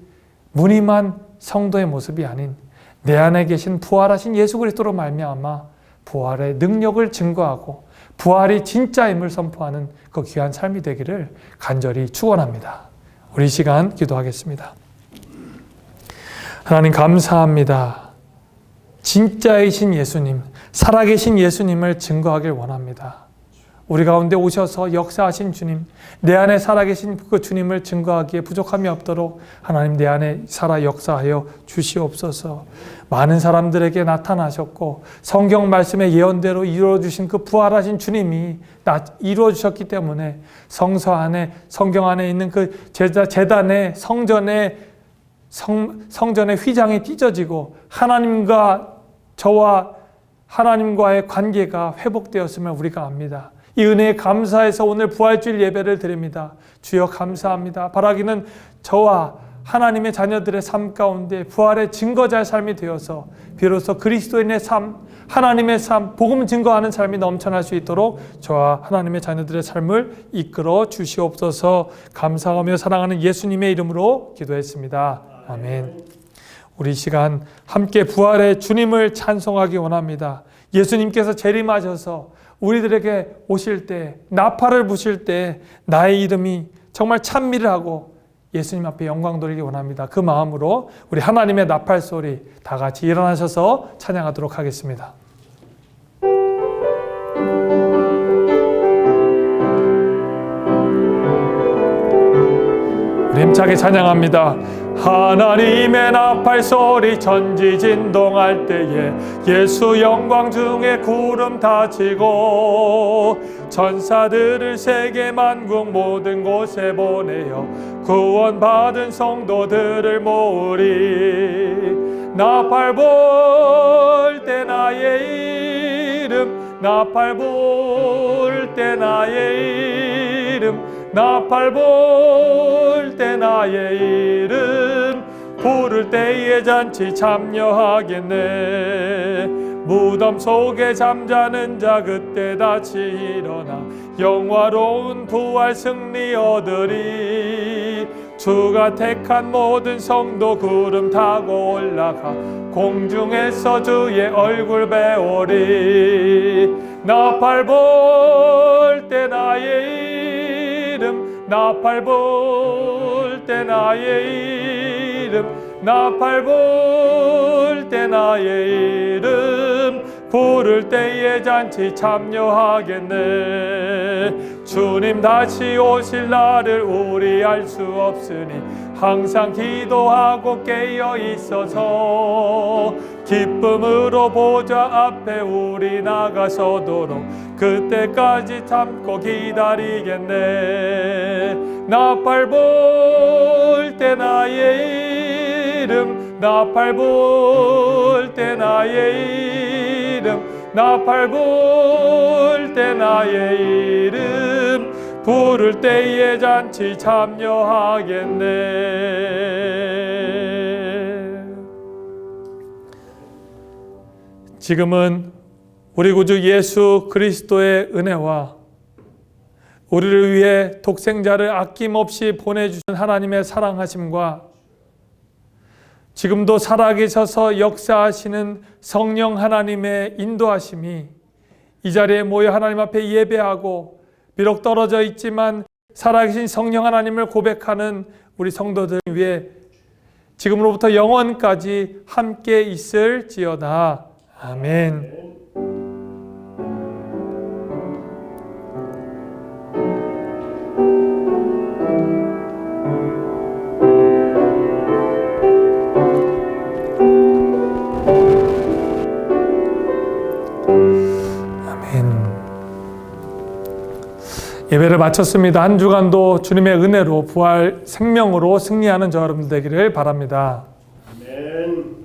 Speaker 1: 무늬만 성도의 모습이 아닌 내 안에 계신 부활하신 예수 그리스도로 말미암아 부활의 능력을 증거하고 부활이 진짜임을 선포하는 그 귀한 삶이 되기를 간절히 축원합니다. 우리 이 시간 기도하겠습니다. 하나님 감사합니다. 진짜이신 예수님, 살아계신 예수님을 증거하길 원합니다. 우리 가운데 오셔서 역사하신 주님, 내 안에 살아계신 그 주님을 증거하기에 부족함이 없도록 하나님 내 안에 살아 역사하여 주시옵소서. 많은 사람들에게 나타나셨고 성경 말씀의 예언대로 이루어주신 그 부활하신 주님이 이루어주셨기 때문에 성서 안에, 성경 안에 있는 그 제단의 성전의 휘장이 찢어지고 하나님과 저와 하나님과의 관계가 회복되었음을 우리가 압니다. 이 은혜에 감사해서 오늘 부활주일 예배를 드립니다. 주여 감사합니다. 바라기는 저와 하나님의 자녀들의 삶 가운데 부활의 증거자의 삶이 되어서 비로소 그리스도인의 삶, 하나님의 삶, 복음 증거하는 삶이 넘쳐날 수 있도록 저와 하나님의 자녀들의 삶을 이끌어 주시옵소서. 감사하며 사랑하는 예수님의 이름으로 기도했습니다. 아멘. 우리 시간 함께 부활의 주님을 찬송하기 원합니다. 예수님께서 재림하셔서 우리들에게 오실 때, 나팔을 부실 때 나의 이름이 정말 찬미를 하고 예수님 앞에 영광 돌리기 원합니다. 그 마음으로 우리 하나님의 나팔 소리 다 같이 일어나셔서 찬양하도록 하겠습니다. 우리 힘차게 찬양합니다. 하나님의 나팔 소리 천지진동할 때에 예수 영광 중에 구름 다치고 천사들을 세계 만국 모든 곳에 보내어 구원받은 성도들을 모으리. 나팔 불 때 나의 이름, 나팔 불 때 나의 이름, 나팔 불 때 나의 이름, 부를 때에 잔치 참여하겠네. 무덤 속에 잠자는 자 그때 다시 일어나 영화로운 부활 승리 얻으리. 주가 택한 모든 성도 구름 타고 올라가 공중에서 주의 얼굴 배우리. 나팔 불 때 나의 이름, 나팔 불 때 나의 이름, 나팔 불 때 나의 이름, 부를 때에 잔치 참여하겠네. 주님 다시 오실 날을 우리 알 수 없으니 항상 기도하고 깨어 있어서 기쁨으로 보좌 앞에 우리 나가서도록 그때까지 참고 기다리겠네. 나팔 불 때 나의 이름, 나팔 불 때 나의 이름, 나팔 불 때 나의 이름, 부를 때에 잔치 참여하겠네. 지금은 우리 구주 예수 그리스도의 은혜와 우리를 위해 독생자를 아낌없이 보내주신 하나님의 사랑하심과 지금도 살아계셔서 역사하시는 성령 하나님의 인도하심이 이 자리에 모여 하나님 앞에 예배하고 비록 떨어져 있지만 살아계신 성령 하나님을 고백하는 우리 성도들 위해 지금으로부터 영원까지 함께 있을지어다. 아멘. 예배를 마쳤습니다. 한 주간도 주님의 은혜로 부활 생명으로 승리하는 저 여러분들 되기를 바랍니다. 아멘.